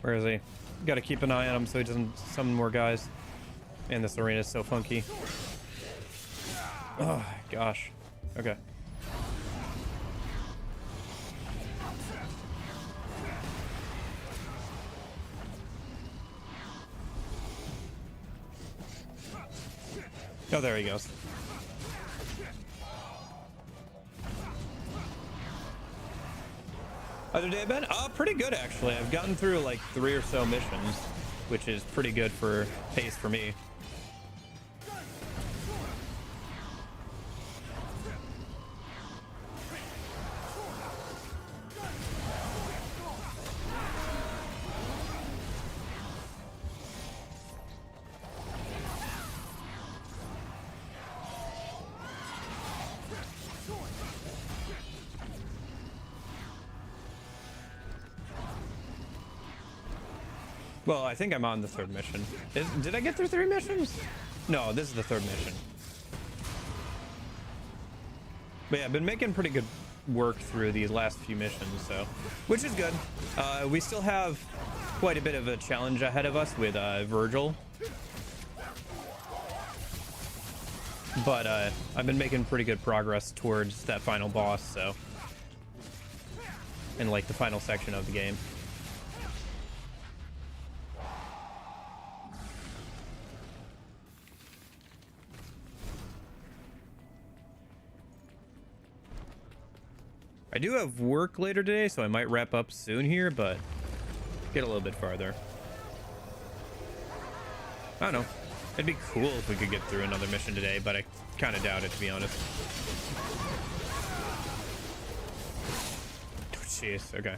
Where is he? Got to keep an eye on him so he doesn't summon more guys. And this arena is so funky. Oh, gosh. Okay. Oh, there he goes. Other day, Ben? Pretty good, actually. I've gotten through like 3 or so missions, which is pretty good for pace for me. Well, I think I'm on the 3rd mission. Did I get through 3 missions? No, this is the 3rd mission. But yeah, I've been making pretty good work through these last few missions, so which is good. We still have quite a bit of a challenge ahead of us with Virgil. But I've been making pretty good progress towards that final boss, so. And like the final section of the game. I do have work later today, so I might wrap up soon here, but get a little bit farther. I don't know. It'd be cool if we could get through another mission today, but I kind of doubt it, to be honest. Jeez, okay.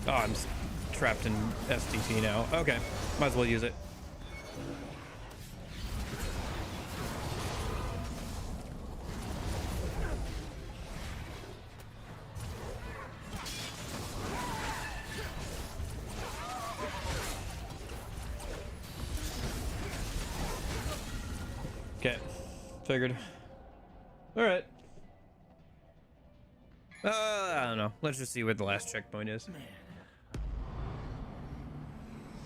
Oh, I'm trapped in STT now. Okay, might as well use it. Okay, figured. All right. I don't know. Let's just see what the last checkpoint is.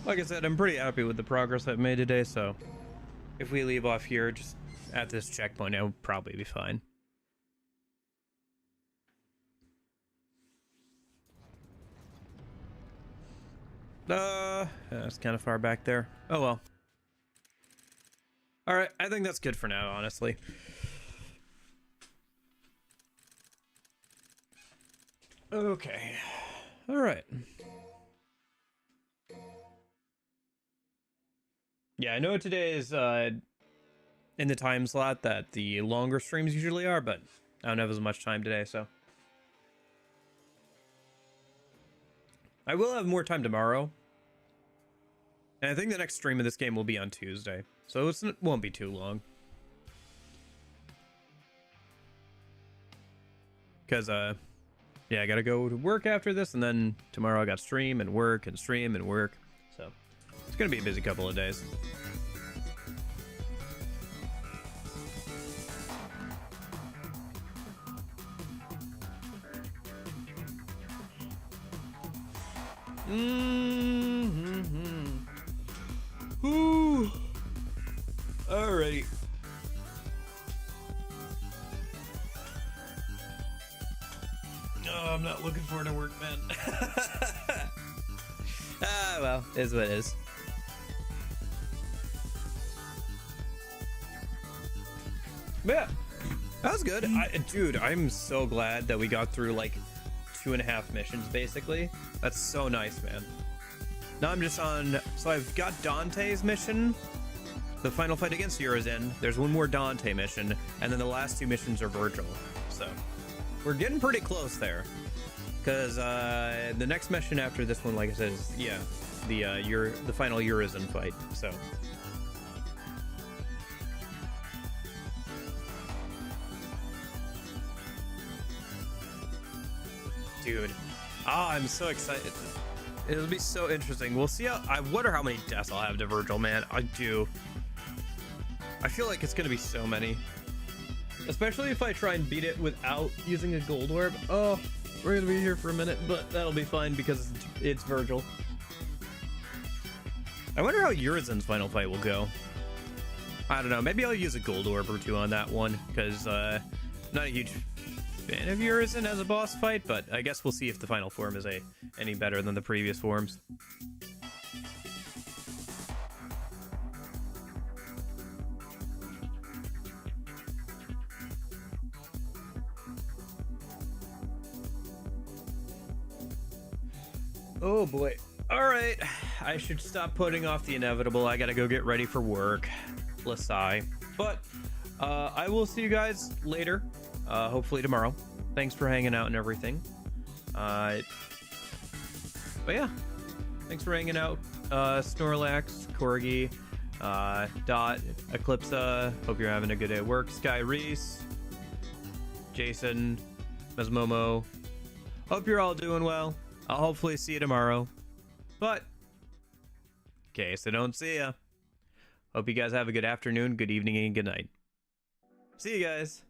Like I said, I'm pretty happy with the progress I've made today, so if we leave off here just at this checkpoint, it'll probably be fine. That's kind of far back there. Oh well. Alright, I think that's good for now, honestly. Okay. Alright. Yeah, I know today is in the time slot that the longer streams usually are, but I don't have as much time today, so. I will have more time tomorrow. And I think the next stream of this game will be on Tuesday, so it won't be too long. Because, yeah, I gotta go to work after this, and then tomorrow I got stream and work and stream and work, so it's gonna be a busy couple of days. Ooh. Alrighty. No, I'm not looking forward to work, man. Ah, well, is what it is. But yeah, that was good. Dude, I'm so glad that we got through like 2.5 missions, basically. That's so nice, man. Now I'm just on, so I've got Dante's mission, the final fight against Urizen. There's one more Dante mission, and then the last 2 missions are Virgil. So we're getting pretty close there, because the next mission after this one, like I said, is the final Urizen fight. So dude, I'm so excited. It'll be so interesting. We'll see how. I wonder how many deaths I'll have to Virgil, man. I do. I feel like it's gonna be so many. Especially if I try and beat it without using a gold orb. Oh, we're gonna be here for a minute, but that'll be fine because it's Virgil. I wonder how Urizen's final fight will go. I don't know. Maybe I'll use a gold orb or 2 on that one because not a huge fan of Urizen as a boss fight, but I guess we'll see if the final form is any better than the previous forms. Oh boy. Alright, I should stop putting off the inevitable. I gotta go get ready for work. Lasai. But I will see you guys later. Hopefully tomorrow. Thanks for hanging out and everything. But yeah, thanks for hanging out. Snorlax, Corgi, Dot, Eclipsa. Hope you're having a good day at work. Sky Reese, Jason, Mesmomo. Hope you're all doing well. I'll hopefully see you tomorrow. But in case I don't see ya, hope you guys have a good afternoon, good evening, and good night. See you guys.